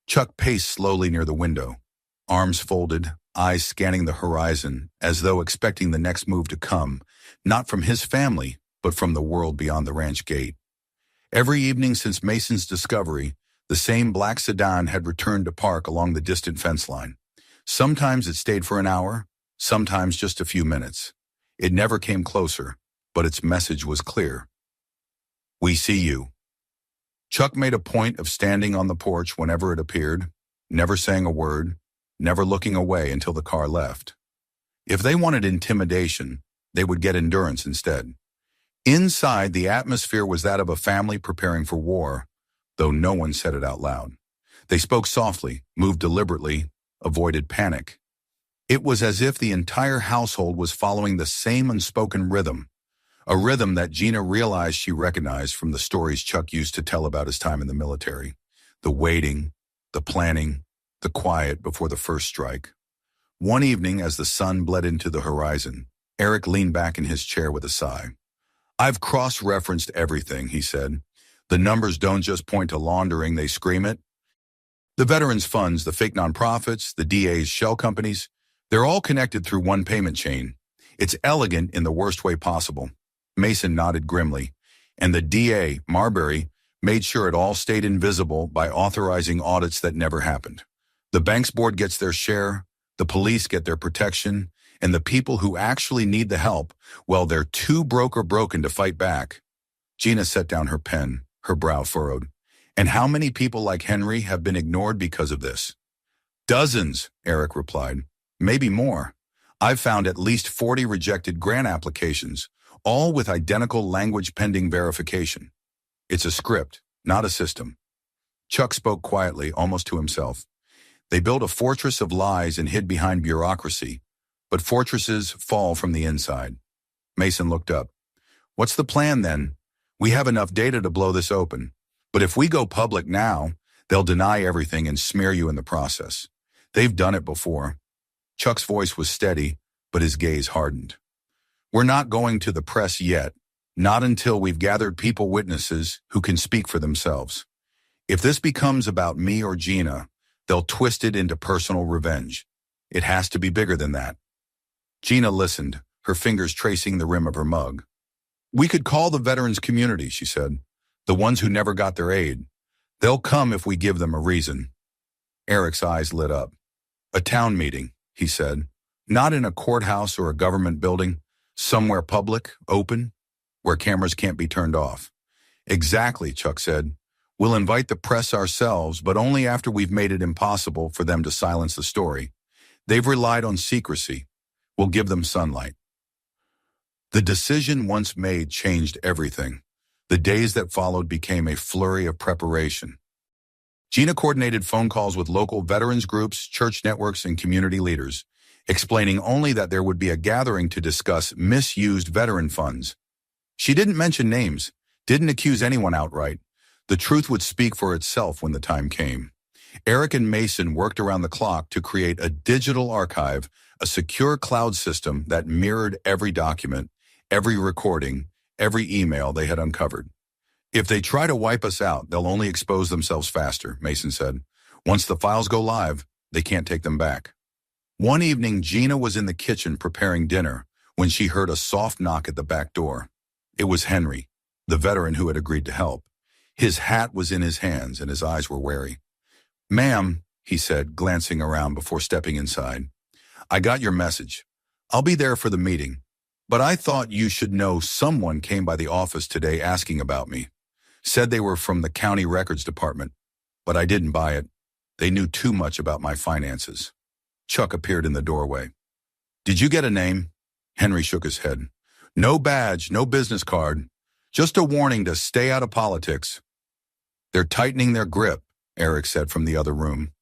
Chuck paced slowly near the window, arms folded, eyes scanning the horizon as though expecting the next move to come, not from his family, but from the world beyond the ranch gate. Every evening since Mason's discovery, the same black sedan had returned to park along the distant fence line. Sometimes it stayed for an hour, sometimes just a few minutes. It never came closer, but its message was clear. "We see you." Chuck made a point of standing on the porch whenever it appeared, never saying a word, never looking away until the car left. If they wanted intimidation, they would get endurance instead. Inside, the atmosphere was that of a family preparing for war, though no one said it out loud. They spoke softly, moved deliberately, avoided panic. It was as if the entire household was following the same unspoken rhythm, a rhythm that Gina realized she recognized from the stories Chuck used to tell about his time in the military. The waiting, the planning, the quiet before the first strike. One evening, as the sun bled into the horizon, Eric leaned back in his chair with a sigh. "I've cross-referenced everything," he said. "The numbers don't just point to laundering, they scream it. The veterans' funds, the fake nonprofits, the DA's shell companies, they're all connected through one payment chain. It's elegant in the worst way possible." Mason nodded grimly, and the DA, Marbury, made sure it all stayed invisible by authorizing audits that never happened. The bank's board gets their share, the police get their protection, and the people who actually need the help, well, they're too broke or broken to fight back. Gina set down her pen, her brow furrowed. And how many people like Henry have been ignored because of this? "Dozens," Eric replied. "Maybe more. I've found at least 40 rejected grant applications, all with identical language pending verification. It's a script, not a system." Chuck spoke quietly, almost to himself. "They built a fortress of lies and hid behind bureaucracy, but fortresses fall from the inside." Mason looked up. "What's the plan then? We have enough data to blow this open. But if we go public now, they'll deny everything and smear you in the process. They've done it before." Chuck's voice was steady, but his gaze hardened. "We're not going to the press yet, not until we've gathered people witnesses who can speak for themselves. If this becomes about me or Gina, they'll twist it into personal revenge. It has to be bigger than that." Gina listened, her fingers tracing the rim of her mug. "We could call the veterans community," she said. "The ones who never got their aid. They'll come if we give them a reason." Eric's eyes lit up. "A town meeting," he said. "Not in a courthouse or a government building. Somewhere public, open, where cameras can't be turned off." "Exactly," Chuck said. "We'll invite the press ourselves, but only after we've made it impossible for them to silence the story. They've relied on secrecy. We'll give them sunlight." The decision once made changed everything. The days that followed became a flurry of preparation. Gina coordinated phone calls with local veterans groups, church networks, and community leaders, explaining only that there would be a gathering to discuss misused veteran funds. She didn't mention names, didn't accuse anyone outright. The truth would speak for itself when the time came. Eric and Mason worked around the clock to create a digital archive, a secure cloud system that mirrored every document, every recording, every email they had uncovered. "If they try to wipe us out, they'll only expose themselves faster," Mason said. "Once the files go live, they can't take them back." One evening, Gina was in the kitchen preparing dinner when she heard a soft knock at the back door. It was Henry, the veteran who had agreed to help. His hat was in his hands and his eyes were wary. "Ma'am," he said, glancing around before stepping inside. "I got your message. I'll be there for the meeting. But I thought you should know someone came by the office today asking about me. Said they were from the county records department, but I didn't buy it. They knew too much about my finances." Chuck appeared in the doorway. "Did you get a name?" Henry shook his head. "No badge, no business card. Just a warning to stay out of politics." "They're tightening their grip," Eric said from the other room.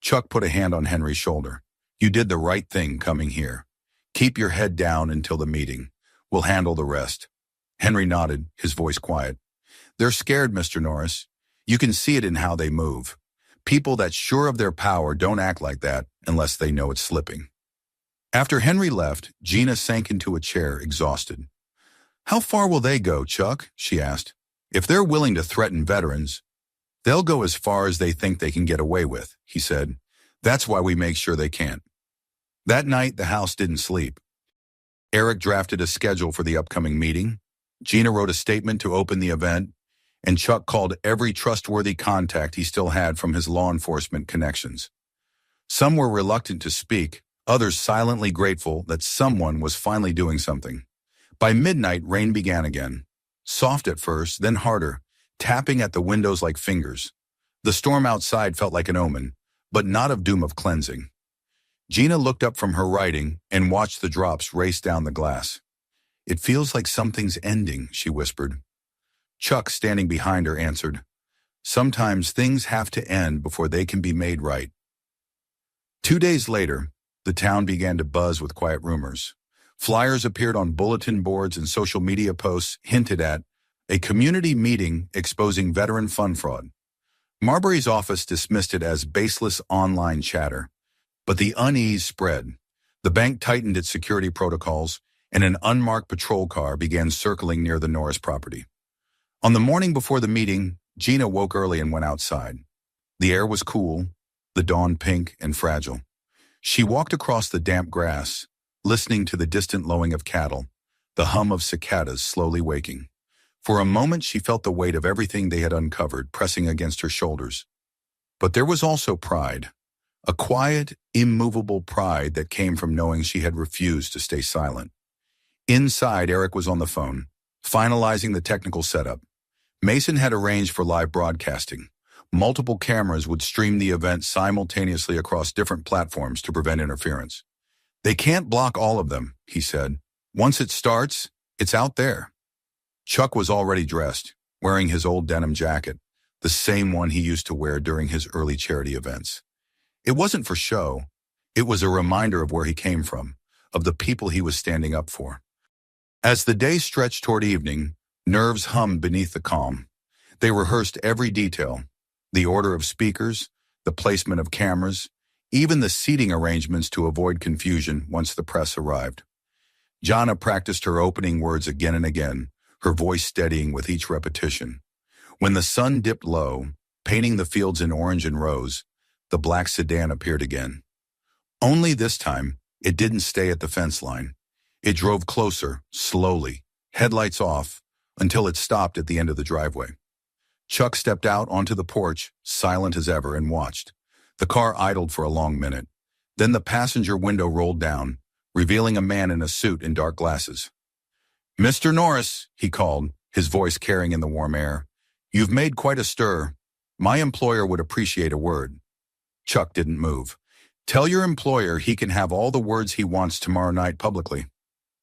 Chuck put a hand on Henry's shoulder. "You did the right thing coming here. Keep your head down until the meeting. We'll handle the rest." Henry nodded, his voice quiet. "They're scared, Mr. Norris. You can see it in how they move. People that's sure of their power don't act like that unless they know it's slipping." After Henry left, Gina sank into a chair, exhausted. "How far will they go, Chuck?" she asked. "If they're willing to threaten veterans, they'll go as far as they think they can get away with," he said. "That's why we make sure they can't." That night, the house didn't sleep. Eric drafted a schedule for the upcoming meeting. Gina wrote a statement to open the event, and Chuck called every trustworthy contact he still had from his law enforcement connections. Some were reluctant to speak, others silently grateful that someone was finally doing something. By midnight, rain began again. Soft at first, then harder, tapping at the windows like fingers. The storm outside felt like an omen, but not of doom of cleansing. Gina looked up from her writing and watched the drops race down the glass. "It feels like something's ending," she whispered. Chuck, standing behind her, answered, "Sometimes things have to end before they can be made right." 2 days later, The town began to buzz with quiet rumors. Flyers appeared on bulletin boards and social media posts hinted at a community meeting exposing veteran fund fraud. Marbury's office dismissed it as baseless online chatter, but the unease spread. The bank tightened its security protocols, and an unmarked patrol car began circling near the Norris property. On the morning before the meeting, Gina woke early and went outside. The air was cool, the dawn pink and fragile. She walked across the damp grass, listening to the distant lowing of cattle, the hum of cicadas slowly waking. For a moment she felt the weight of everything they had uncovered pressing against her shoulders. But there was also pride, a quiet, immovable pride that came from knowing she had refused to stay silent. Inside, Eric was on the phone, finalizing the technical setup. Mason had arranged for live broadcasting. Multiple cameras would stream the event simultaneously across different platforms to prevent interference. "They can't block all of them," he said. "Once it starts, it's out there." Chuck was already dressed, wearing his old denim jacket, the same one he used to wear during his early charity events. It wasn't for show. It was a reminder of where he came from, of the people he was standing up for. As the day stretched toward evening, nerves hummed beneath the calm. They rehearsed every detail, the order of speakers, the placement of cameras, even the seating arrangements to avoid confusion once the press arrived. Jana practiced her opening words again and again, her voice steadying with each repetition. When the sun dipped low, painting the fields in orange and rose, the black sedan appeared again. Only this time, it didn't stay at the fence line. It drove closer, slowly, headlights off, until it stopped at the end of the driveway. Chuck stepped out onto the porch, silent as ever, and watched. The car idled for a long minute. Then the passenger window rolled down, revealing a man in a suit and dark glasses. "Mr. Norris," he called, his voice carrying in the warm air. "You've made quite a stir. My employer would appreciate a word." Chuck didn't move. "Tell your employer he can have all the words he wants tomorrow night publicly."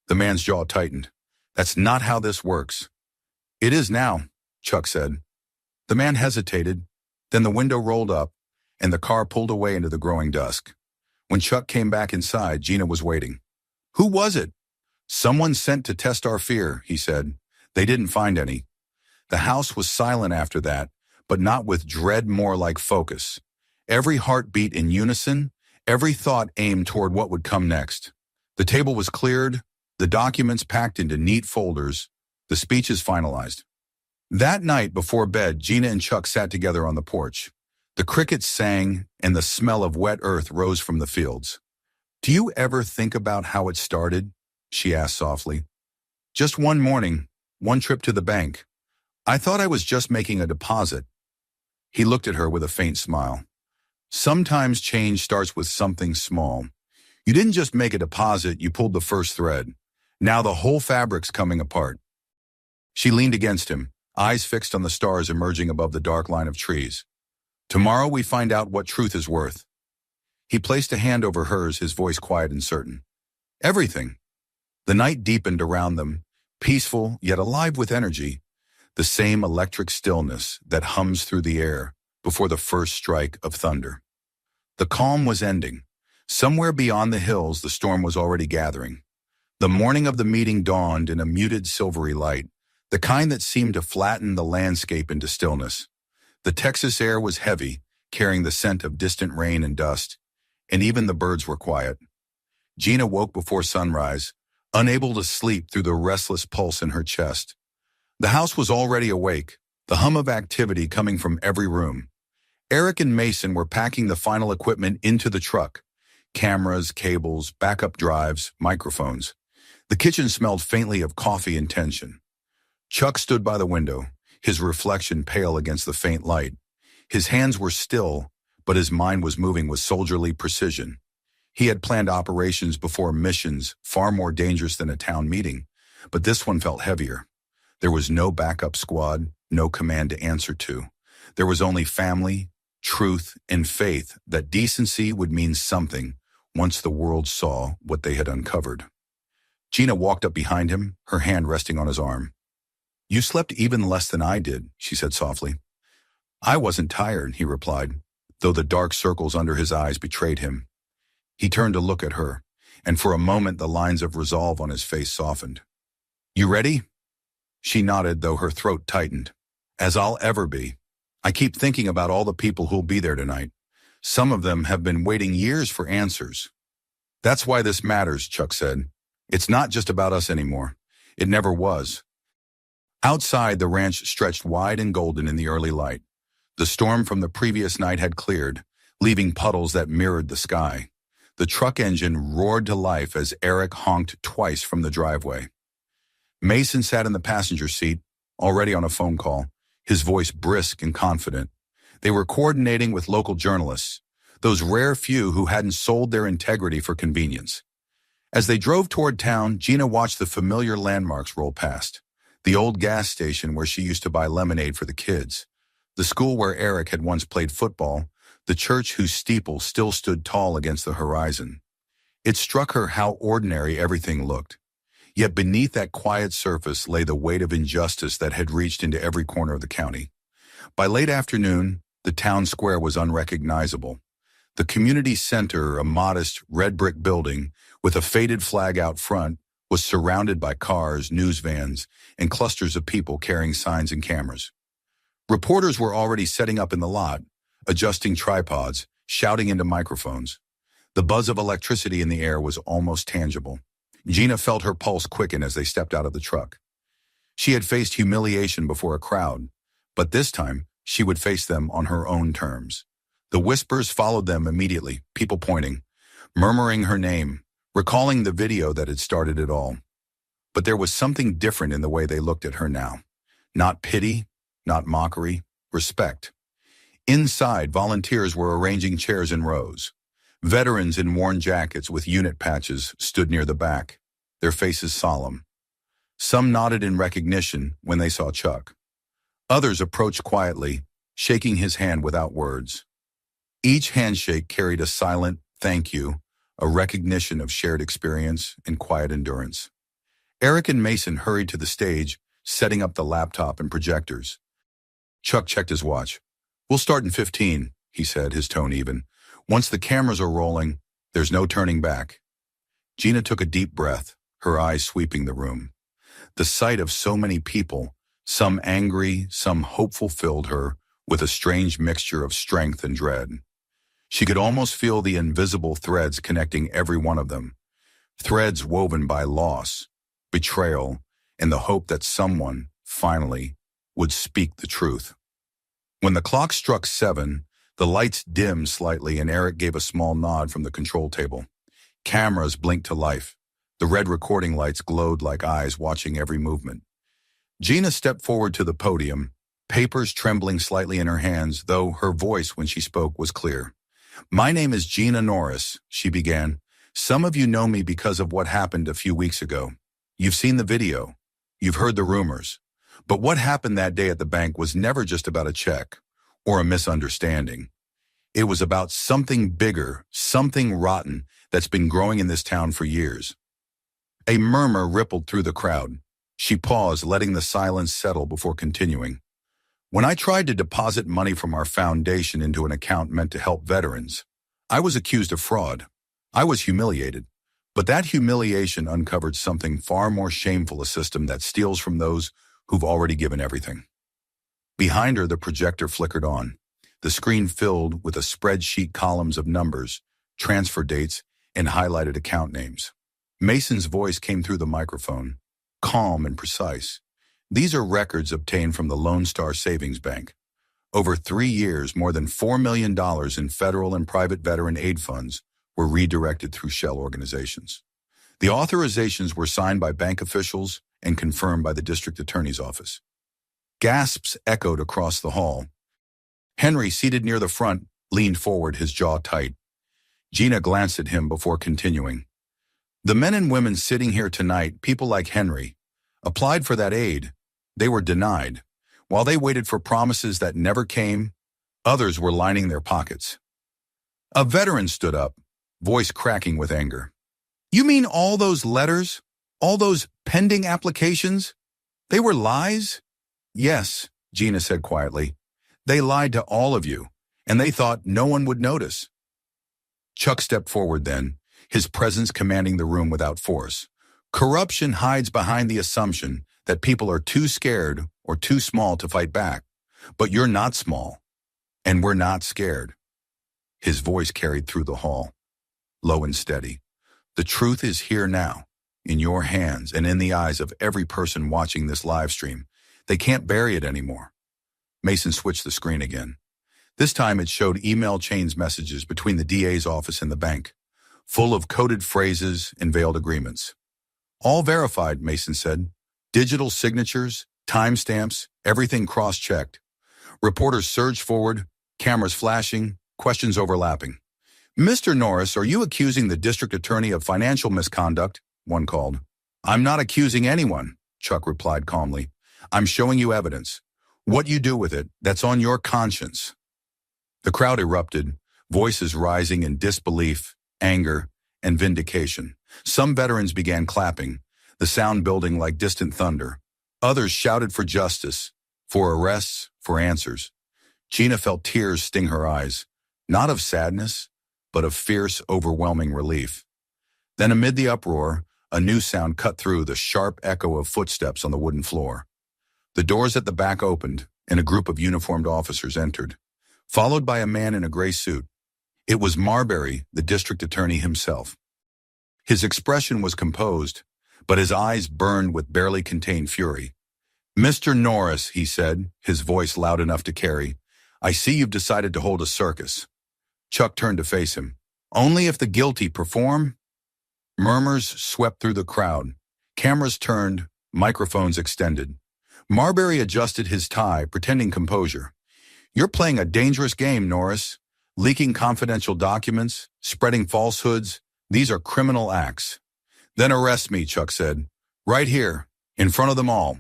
The man's jaw tightened. "That's not how this works." "It is now," Chuck said. The man hesitated. Then the window rolled up, and the car pulled away into the growing dusk. When Chuck came back inside, Gina was waiting. "Who was it?" "Someone sent to test our fear," he said. "They didn't find any." The house was silent after that, but not with dread, more like focus. Every heartbeat in unison, every thought aimed toward what would come next. The table was cleared, the documents packed into neat folders, the speeches finalized. That night before bed, Gina and Chuck sat together on the porch. The crickets sang, and the smell of wet earth rose from the fields. "Do you ever think about how it started?" she asked softly. "Just one morning, one trip to the bank. I thought I was just making a deposit." He looked at her with a faint smile. "Sometimes change starts with something small. You didn't just make a deposit, you pulled the first thread. Now the whole fabric's coming apart." She leaned against him, eyes fixed on the stars emerging above the dark line of trees. "Tomorrow we find out what truth is worth." He placed a hand over hers, his voice quiet and certain. "Everything." The night deepened around them, peaceful yet alive with energy, the same electric stillness that hums through the air before the first strike of thunder. The calm was ending. Somewhere beyond the hills, the storm was already gathering. The morning of the meeting dawned in a muted silvery light, the kind that seemed to flatten the landscape into stillness. The Texas air was heavy, carrying the scent of distant rain and dust, and even the birds were quiet. Gina woke before sunrise, unable to sleep through the restless pulse in her chest. The house was already awake, the hum of activity coming from every room. Eric and Mason were packing the final equipment into the truck: cameras, cables, backup drives, microphones. The kitchen smelled faintly of coffee and tension. Chuck stood by the window, his reflection pale against the faint light. His hands were still, but his mind was moving with soldierly precision. He had planned operations before missions far more dangerous than a town meeting, but this one felt heavier. There was no backup squad, no command to answer to. There was only family, truth, and faith that decency would mean something once the world saw what they had uncovered. Gina walked up behind him, her hand resting on his arm. "You slept even less than I did," she said softly. "I wasn't tired," he replied, though the dark circles under his eyes betrayed him. He turned to look at her, and for a moment the lines of resolve on his face softened. "You ready?" She nodded, though her throat tightened. "As I'll ever be. I keep thinking about all the people who'll be there tonight. Some of them have been waiting years for answers." "That's why this matters," Chuck said. "It's not just about us anymore. It never was." Outside, the ranch stretched wide and golden in the early light. The storm from the previous night had cleared, leaving puddles that mirrored the sky. The truck engine roared to life as Eric honked twice from the driveway. Mason sat in the passenger seat, already on a phone call, his voice brisk and confident. They were coordinating with local journalists, those rare few who hadn't sold their integrity for convenience. As they drove toward town, Gina watched the familiar landmarks roll past. The old gas station where she used to buy lemonade for the kids, the school where Eric had once played football, the church whose steeple still stood tall against the horizon. It struck her how ordinary everything looked. Yet beneath that quiet surface lay the weight of injustice that had reached into every corner of the county. By late afternoon, the town square was unrecognizable. The community center, a modest red brick building with a faded flag out front, was surrounded by cars, news vans, and clusters of people carrying signs and cameras. Reporters were already setting up in the lot, adjusting tripods, shouting into microphones. The buzz of electricity in the air was almost tangible. Gina felt her pulse quicken as they stepped out of the truck. She had faced humiliation before a crowd, but this time she would face them on her own terms. The whispers followed them immediately, people pointing, murmuring her name, recalling the video that had started it all. But there was something different in the way they looked at her now. Not pity, not mockery, respect. Inside, volunteers were arranging chairs in rows. Veterans in worn jackets with unit patches stood near the back, their faces solemn. Some nodded in recognition when they saw Chuck. Others approached quietly, shaking his hand without words. Each handshake carried a silent thank you, a recognition of shared experience and quiet endurance. Eric and Mason hurried to the stage, setting up the laptop and projectors. Chuck checked his watch. "We'll start in 15, he said, his tone even. "Once the cameras are rolling, there's no turning back." Gina took a deep breath, her eyes sweeping the room. The sight of so many people, some angry, some hopeful, filled her with a strange mixture of strength and dread. She could almost feel the invisible threads connecting every one of them, threads woven by loss, betrayal, and the hope that someone, finally, would speak the truth. When the clock struck 7, the lights dimmed slightly and Eric gave a small nod from the control table. Cameras blinked to life. The red recording lights glowed like eyes watching every movement. Gina stepped forward to the podium, papers trembling slightly in her hands, though her voice when she spoke was clear. "My name is Gina Norris," she began. "Some of you know me because of what happened a few weeks ago. You've seen the video. You've heard the rumors. But what happened that day at the bank was never just about a check or a misunderstanding. It was about something bigger, something rotten that's been growing in this town for years." A murmur rippled through the crowd. She paused, letting the silence settle before continuing. "When I tried to deposit money from our foundation into an account meant to help veterans, I was accused of fraud. I was humiliated. But that humiliation uncovered something far more shameful, a system that steals from those who've already given everything." Behind her, the projector flickered on. The screen filled with a spreadsheet, columns of numbers, transfer dates, and highlighted account names. Mason's voice came through the microphone, calm and precise. "These are records obtained from the Lone Star Savings Bank. Over 3 years, more than $4 million in federal and private veteran aid funds were redirected through shell organizations. The authorizations were signed by bank officials and confirmed by the district attorney's office." Gasps echoed across the hall. Henry, seated near the front, leaned forward, his jaw tight. Gina glanced at him before continuing. "The men and women sitting here tonight, people like Henry, applied for that aid. They were denied. While they waited for promises that never came, others were lining their pockets." A veteran stood up, voice cracking with anger. "You mean all those letters? All those pending applications? They were lies?" "Yes," Gina said quietly. "They lied to all of you, and they thought no one would notice." Chuck stepped forward then, his presence commanding the room without force. Corruption hides behind the assumption that people are too scared or too small to fight back. But you're not small, and we're not scared. His voice carried through the hall, low and steady. The truth is here now, in your hands and in the eyes of every person watching this live stream. They can't bury it anymore. Mason switched the screen again. This time it showed email chains messages between the DA's office and the bank, full of coded phrases and veiled agreements. All verified, Mason said. Digital signatures, timestamps, everything cross-checked. Reporters surged forward, cameras flashing, questions overlapping. Mr. Norris, are you accusing the district attorney of financial misconduct? One called. I'm not accusing anyone, Chuck replied calmly. I'm showing you evidence. What you do with it, that's on your conscience. The crowd erupted, voices rising in disbelief, anger, and vindication. Some veterans began clapping, the sound building like distant thunder. Others shouted for justice, for arrests, for answers. Gina felt tears sting her eyes, not of sadness, but of fierce, overwhelming relief. Then amid the uproar, a new sound cut through the sharp echo of footsteps on the wooden floor. The doors at the back opened, and a group of uniformed officers entered, followed by a man in a gray suit. It was Marbury, the district attorney himself. His expression was composed, but his eyes burned with barely contained fury. Mr. Norris, he said, his voice loud enough to carry, I see you've decided to hold a circus. Chuck turned to face him. Only if the guilty perform? Murmurs swept through the crowd. Cameras turned, microphones extended. Marbury adjusted his tie, pretending composure. You're playing a dangerous game, Norris. Leaking confidential documents, spreading falsehoods, these are criminal acts. Then arrest me, Chuck said. Right here, in front of them all.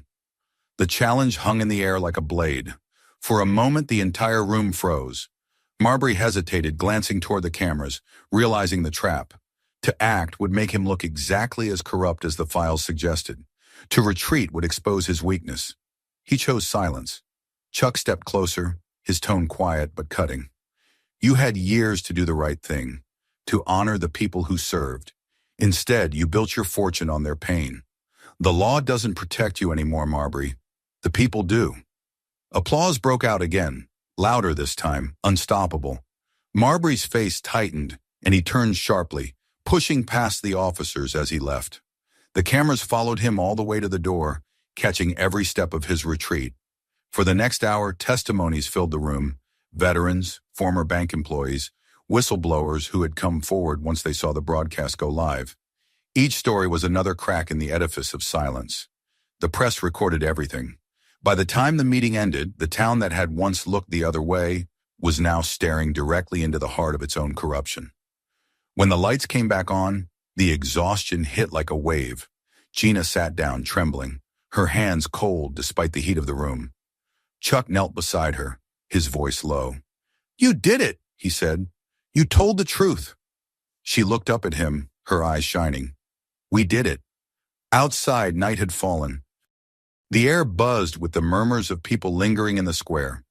The challenge hung in the air like a blade. For a moment, the entire room froze. Marbury hesitated, glancing toward the cameras, realizing the trap. To act would make him look exactly as corrupt as the files suggested. To retreat would expose his weakness. He chose silence. Chuck stepped closer, his tone quiet but cutting. You had years to do the right thing, to honor the people who served. Instead, you built your fortune on their pain. The law doesn't protect you anymore, Marbury. The people do. Applause broke out again, louder this time, unstoppable. Marbury's face tightened, and he turned sharply, pushing past the officers as he left. The cameras followed him all the way to the door, catching every step of his retreat. For the next hour, testimonies filled the room. Veterans, former bank employees, whistleblowers who had come forward once they saw the broadcast go live. Each story was another crack in the edifice of silence. The press recorded everything. By the time the meeting ended, the town that had once looked the other way was now staring directly into the heart of its own corruption. When the lights came back on, the exhaustion hit like a wave. Gina sat down, trembling, her hands cold despite the heat of the room. Chuck knelt beside her, his voice low. You did it, he said. You told the truth. She looked up at him, her eyes shining. We did it. Outside, night had fallen. The air buzzed with the murmurs of people lingering in the square,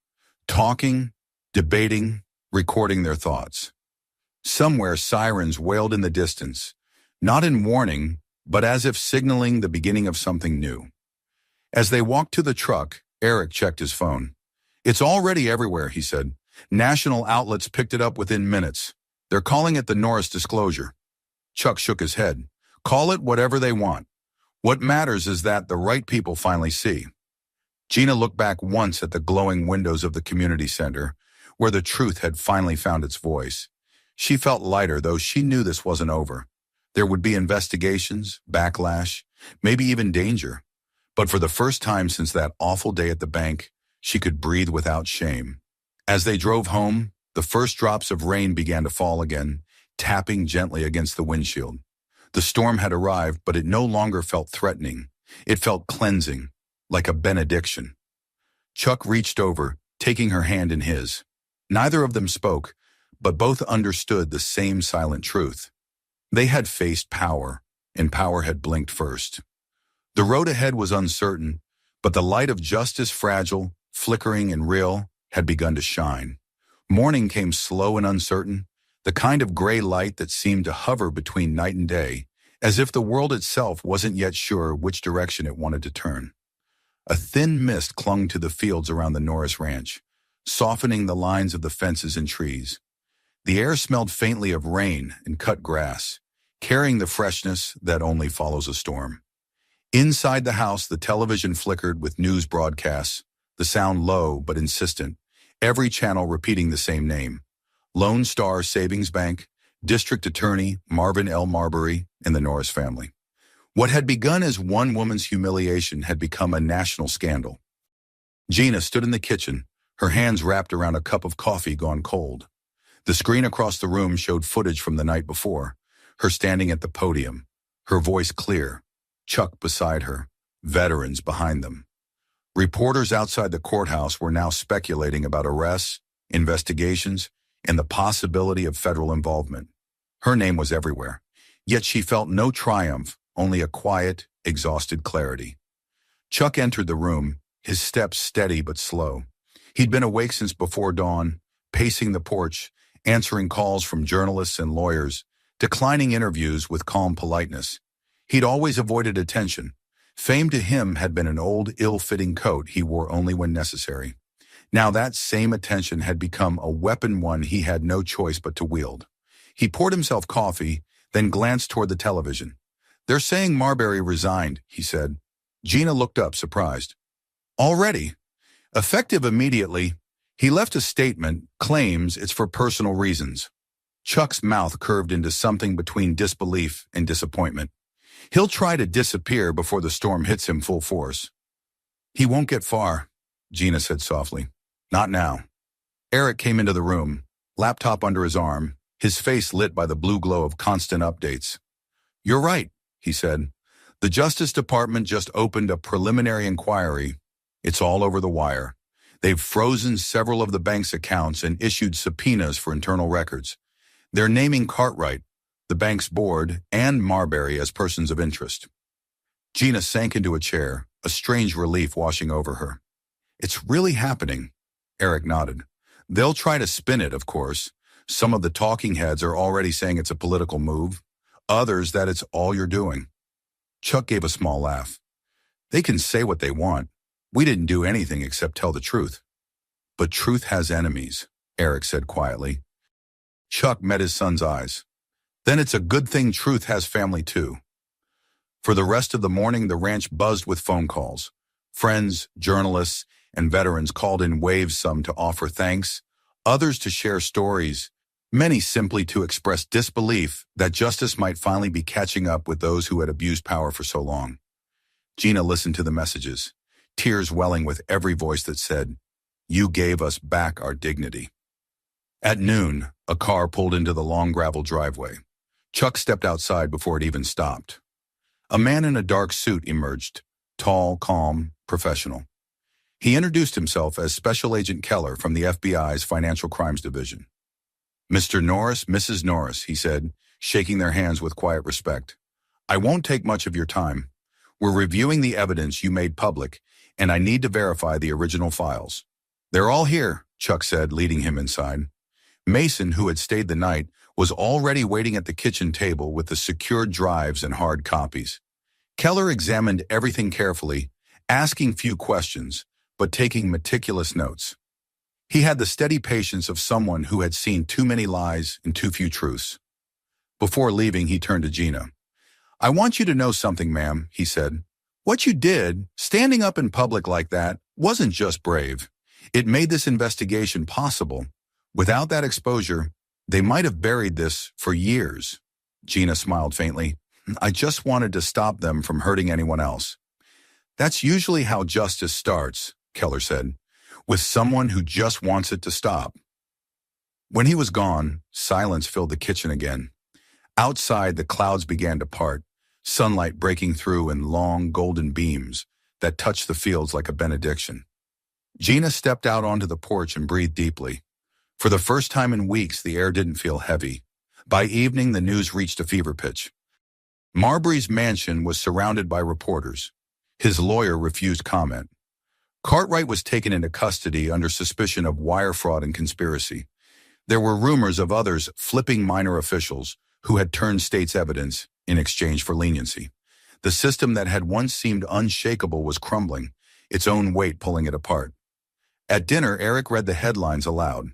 talking, debating, recording their thoughts. Somewhere sirens wailed in the distance, not in warning, but as if signaling the beginning of something new. As they walked to the truck, Eric checked his phone. It's already everywhere, he said. National outlets picked it up within minutes. They're calling it the Norris disclosure. Chuck shook his head. Call it whatever they want. What matters is that the right people finally see. Gina looked back once at the glowing windows of the community center, where the truth had finally found its voice. She felt lighter, though she knew this wasn't over. There would be investigations, backlash, maybe even danger. But for the first time since that awful day at the bank, she could breathe without shame. As they drove home, the first drops of rain began to fall again, tapping gently against the windshield. The storm had arrived, but it no longer felt threatening. It felt cleansing, like a benediction. Chuck reached over, taking her hand in his. Neither of them spoke, but both understood the same silent truth. They had faced power, and power had blinked first. The road ahead was uncertain, but the light of justice, fragile, flickering and real, had begun to shine. Morning came slow and uncertain, the kind of gray light that seemed to hover between night and day, as if the world itself wasn't yet sure which direction it wanted to turn. A thin mist clung to the fields around the Norris ranch, softening the lines of the fences and trees. The air smelled faintly of rain and cut grass, carrying the freshness that only follows a storm. Inside the house, the television flickered with news broadcasts, the sound low but insistent, every channel repeating the same name: Lone Star Savings Bank, District Attorney Marvin L. Marbury, and the Norris family. What had begun as one woman's humiliation had become a national scandal. Gina stood in the kitchen, her hands wrapped around a cup of coffee gone cold. The screen across the room showed footage from the night before, her standing at the podium, her voice clear, Chuck beside her, veterans behind them. Reporters outside the courthouse were now speculating about arrests, investigations, and the possibility of federal involvement. Her name was everywhere, yet she felt no triumph, only a quiet, exhausted clarity. Chuck entered the room, his steps steady but slow. He'd been awake since before dawn, pacing the porch, answering calls from journalists and lawyers, declining interviews with calm politeness. He'd always avoided attention. Fame to him had been an old, ill-fitting coat he wore only when necessary. Now that same attention had become a weapon, one he had no choice but to wield. He poured himself coffee, then glanced toward the television. "They're saying Marbury resigned," he said. Gina looked up, surprised. "Already?" "Effective immediately. He left a statement, claims it's for personal reasons." Chuck's mouth curved into something between disbelief and disappointment. "He'll try to disappear before the storm hits him full force." "He won't get far," Gina said softly. "Not now." Eric came into the room, laptop under his arm, his face lit by the blue glow of constant updates. "You're right," he said. "The Justice Department just opened a preliminary inquiry. It's all over the wire. They've frozen several of the bank's accounts and issued subpoenas for internal records. They're naming Cartwright, the bank's board, and Marbury as persons of interest." Gina sank into a chair, a strange relief washing over her. "It's really happening," Eric nodded. "They'll try to spin it, of course. Some of the talking heads are already saying it's a political move, others that it's all you're doing." Chuck gave a small laugh. "They can say what they want. We didn't do anything except tell the truth." "But truth has enemies," Eric said quietly. Chuck met his son's eyes. "Then it's a good thing truth has family too." For the rest of the morning, the ranch buzzed with phone calls. Friends, journalists, and veterans called in waves, some to offer thanks, others to share stories, many simply to express disbelief that justice might finally be catching up with those who had abused power for so long. Gina listened to the messages, tears welling with every voice that said, "You gave us back our dignity." At noon, a car pulled into the long gravel driveway. Chuck stepped outside before it even stopped. A man in a dark suit emerged, tall, calm, professional. He introduced himself as Special Agent Keller from the FBI's Financial Crimes Division. "Mr. Norris, Mrs. Norris," he said, shaking their hands with quiet respect. "I won't take much of your time. We're reviewing the evidence you made public, and I need to verify the original files." "They're all here," Chuck said, leading him inside. Mason, who had stayed the night, was already waiting at the kitchen table with the secured drives and hard copies. Keller examined everything carefully, asking few questions, but taking meticulous notes. He had the steady patience of someone who had seen too many lies and too few truths. Before leaving, he turned to Gina. "I want you to know something, ma'am," he said. "What you did, standing up in public like that, wasn't just brave. It made this investigation possible. Without that exposure, they might have buried this for years." Gina smiled faintly. "I just wanted to stop them from hurting anyone else." "That's usually how justice starts," Keller said, "with someone who just wants it to stop." When he was gone, silence filled the kitchen again. Outside, the clouds began to part, sunlight breaking through in long, golden beams that touched the fields like a benediction. Gina stepped out onto the porch and breathed deeply. For the first time in weeks, the air didn't feel heavy. By evening, the news reached a fever pitch. Marbury's mansion was surrounded by reporters. His lawyer refused comment. Cartwright was taken into custody under suspicion of wire fraud and conspiracy. There were rumors of others flipping minor officials who had turned state's evidence in exchange for leniency. The system that had once seemed unshakable was crumbling, its own weight pulling it apart. At dinner, Eric read the headlines aloud.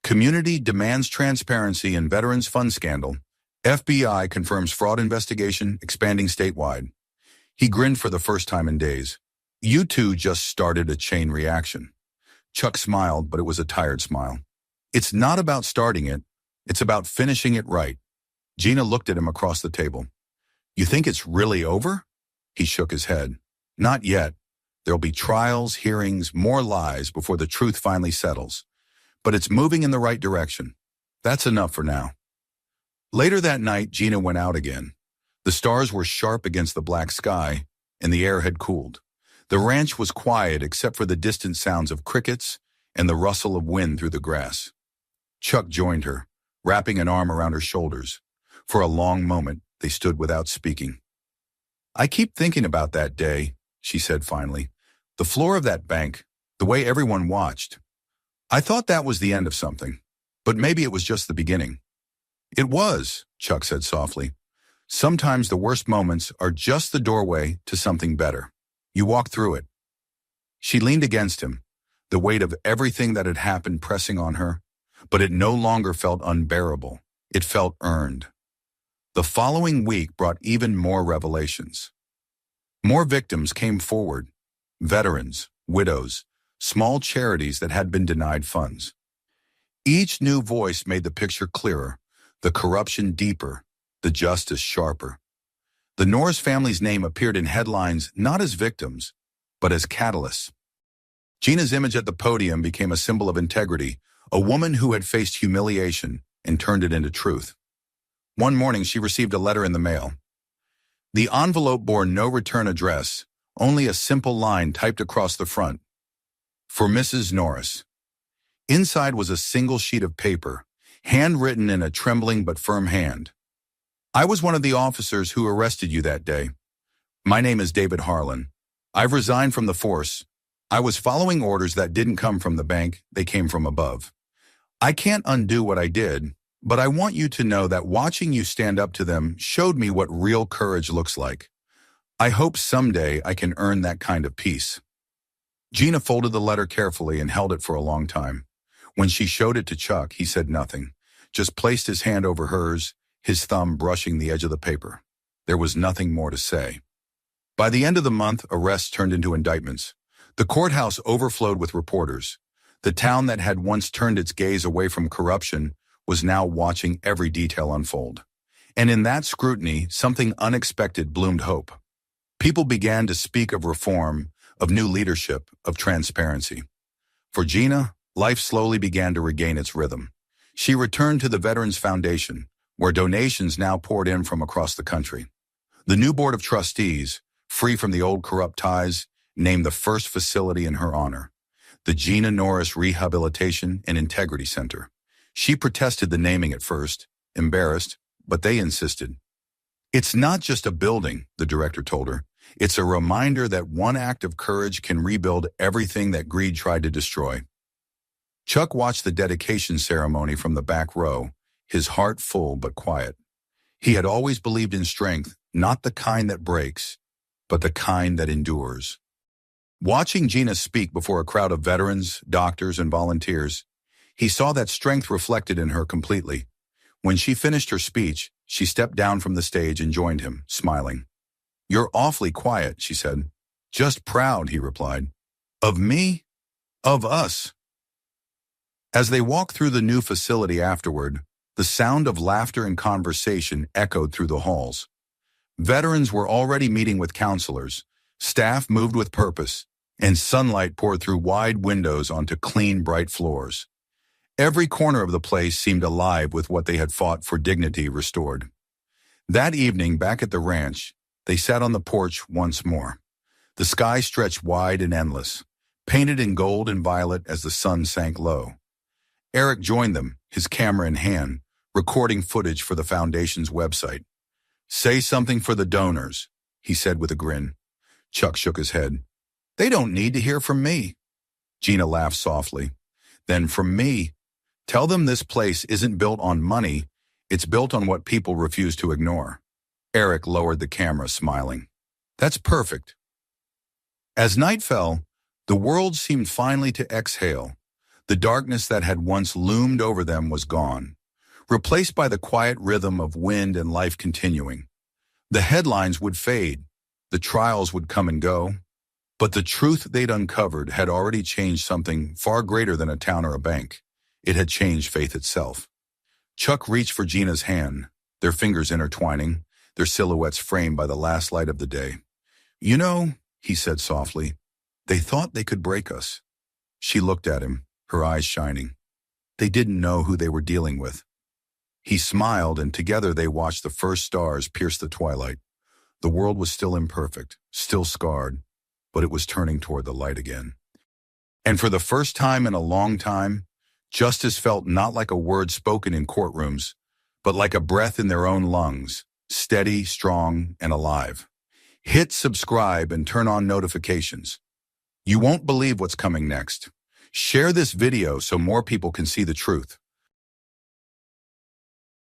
Community demands transparency in Veterans Fund scandal. FBI confirms fraud investigation expanding statewide. He grinned for the first time in days. You two just started a chain reaction. Chuck smiled, but it was a tired smile. It's not about starting it. It's about finishing it right. Gina looked at him across the table. You think it's really over? He shook his head. Not yet. There'll be trials, hearings, more lies before the truth finally settles. But it's moving in the right direction. That's enough for now. Later that night, Gina went out again. The stars were sharp against the black sky, and the air had cooled. The ranch was quiet except for the distant sounds of crickets and the rustle of wind through the grass. Chuck joined her, wrapping an arm around her shoulders. For a long moment, they stood without speaking. I keep thinking about that day, she said finally. The floor of that bank, the way everyone watched. I thought that was the end of something, but maybe it was just the beginning. It was, Chuck said softly. Sometimes the worst moments are just the doorway to something better. You walk through it. She leaned against him, the weight of everything that had happened pressing on her, but it no longer felt unbearable. It felt earned. The following week brought even more revelations. More victims came forward. Veterans, widows, small charities that had been denied funds. Each new voice made the picture clearer, the corruption deeper, the justice sharper. The Norris family's name appeared in headlines not as victims, but as catalysts. Gina's image at the podium became a symbol of integrity, a woman who had faced humiliation and turned it into truth. One morning, she received a letter in the mail. The envelope bore no return address, only a simple line typed across the front. For Mrs. Norris. Inside was a single sheet of paper, handwritten in a trembling but firm hand. I was one of the officers who arrested you that day. My name is David Harlan. I've resigned from the force. I was following orders that didn't come from the bank, they came from above. I can't undo what I did, but I want you to know that watching you stand up to them showed me what real courage looks like. I hope someday I can earn that kind of peace. Gina folded the letter carefully and held it for a long time. When she showed it to Chuck, he said nothing, just placed his hand over hers, his thumb brushing the edge of the paper. There was nothing more to say. By the end of the month, arrests turned into indictments. The courthouse overflowed with reporters. The town that had once turned its gaze away from corruption was now watching every detail unfold. And in that scrutiny, something unexpected bloomed hope. People began to speak of reform, of new leadership, of transparency. For Gina, life slowly began to regain its rhythm. She returned to the Veterans Foundation, where donations now poured in from across the country. The new board of trustees, free from the old corrupt ties, named the first facility in her honor, the Gina Norris Rehabilitation and Integrity Center. She protested the naming at first, embarrassed, but they insisted. It's not just a building, the director told her. It's a reminder that one act of courage can rebuild everything that greed tried to destroy. Chuck watched the dedication ceremony from the back row, his heart full but quiet. He had always believed in strength, not the kind that breaks, but the kind that endures. Watching Gina speak before a crowd of veterans, doctors, and volunteers, he saw that strength reflected in her completely. When she finished her speech, she stepped down from the stage and joined him, smiling. You're awfully quiet, she said. Just proud, he replied. Of me? Of us. As they walked through the new facility afterward, the sound of laughter and conversation echoed through the halls. Veterans were already meeting with counselors, staff moved with purpose, and sunlight poured through wide windows onto clean, bright floors. Every corner of the place seemed alive with what they had fought for dignity restored. That evening, back at the ranch, they sat on the porch once more. The sky stretched wide and endless, painted in gold and violet as the sun sank low. Eric joined them, his camera in hand, recording footage for the foundation's website. Say something for the donors, he said with a grin. Chuck shook his head. They don't need to hear from me. Gina laughed softly. Then from me, Tell them this place isn't built on money, it's built on what people refuse to ignore. Eric lowered the camera, smiling. That's perfect. As night fell, the world seemed finally to exhale. The darkness that had once loomed over them was gone, replaced by the quiet rhythm of wind and life continuing. The headlines would fade, the trials would come and go, but the truth they'd uncovered had already changed something far greater than a town or a bank. It had changed faith itself. Chuck reached for Gina's hand, their fingers intertwining, their silhouettes framed by the last light of the day. You know, he said softly, they thought they could break us. She looked at him, her eyes shining. They didn't know who they were dealing with. He smiled, and together they watched the first stars pierce the twilight. The world was still imperfect, still scarred, but it was turning toward the light again. And for the first time in a long time, justice felt not like a word spoken in courtrooms, but like a breath in their own lungs, steady, strong, and alive. Hit subscribe and turn on notifications. You won't believe what's coming next. Share this video so more people can see the truth.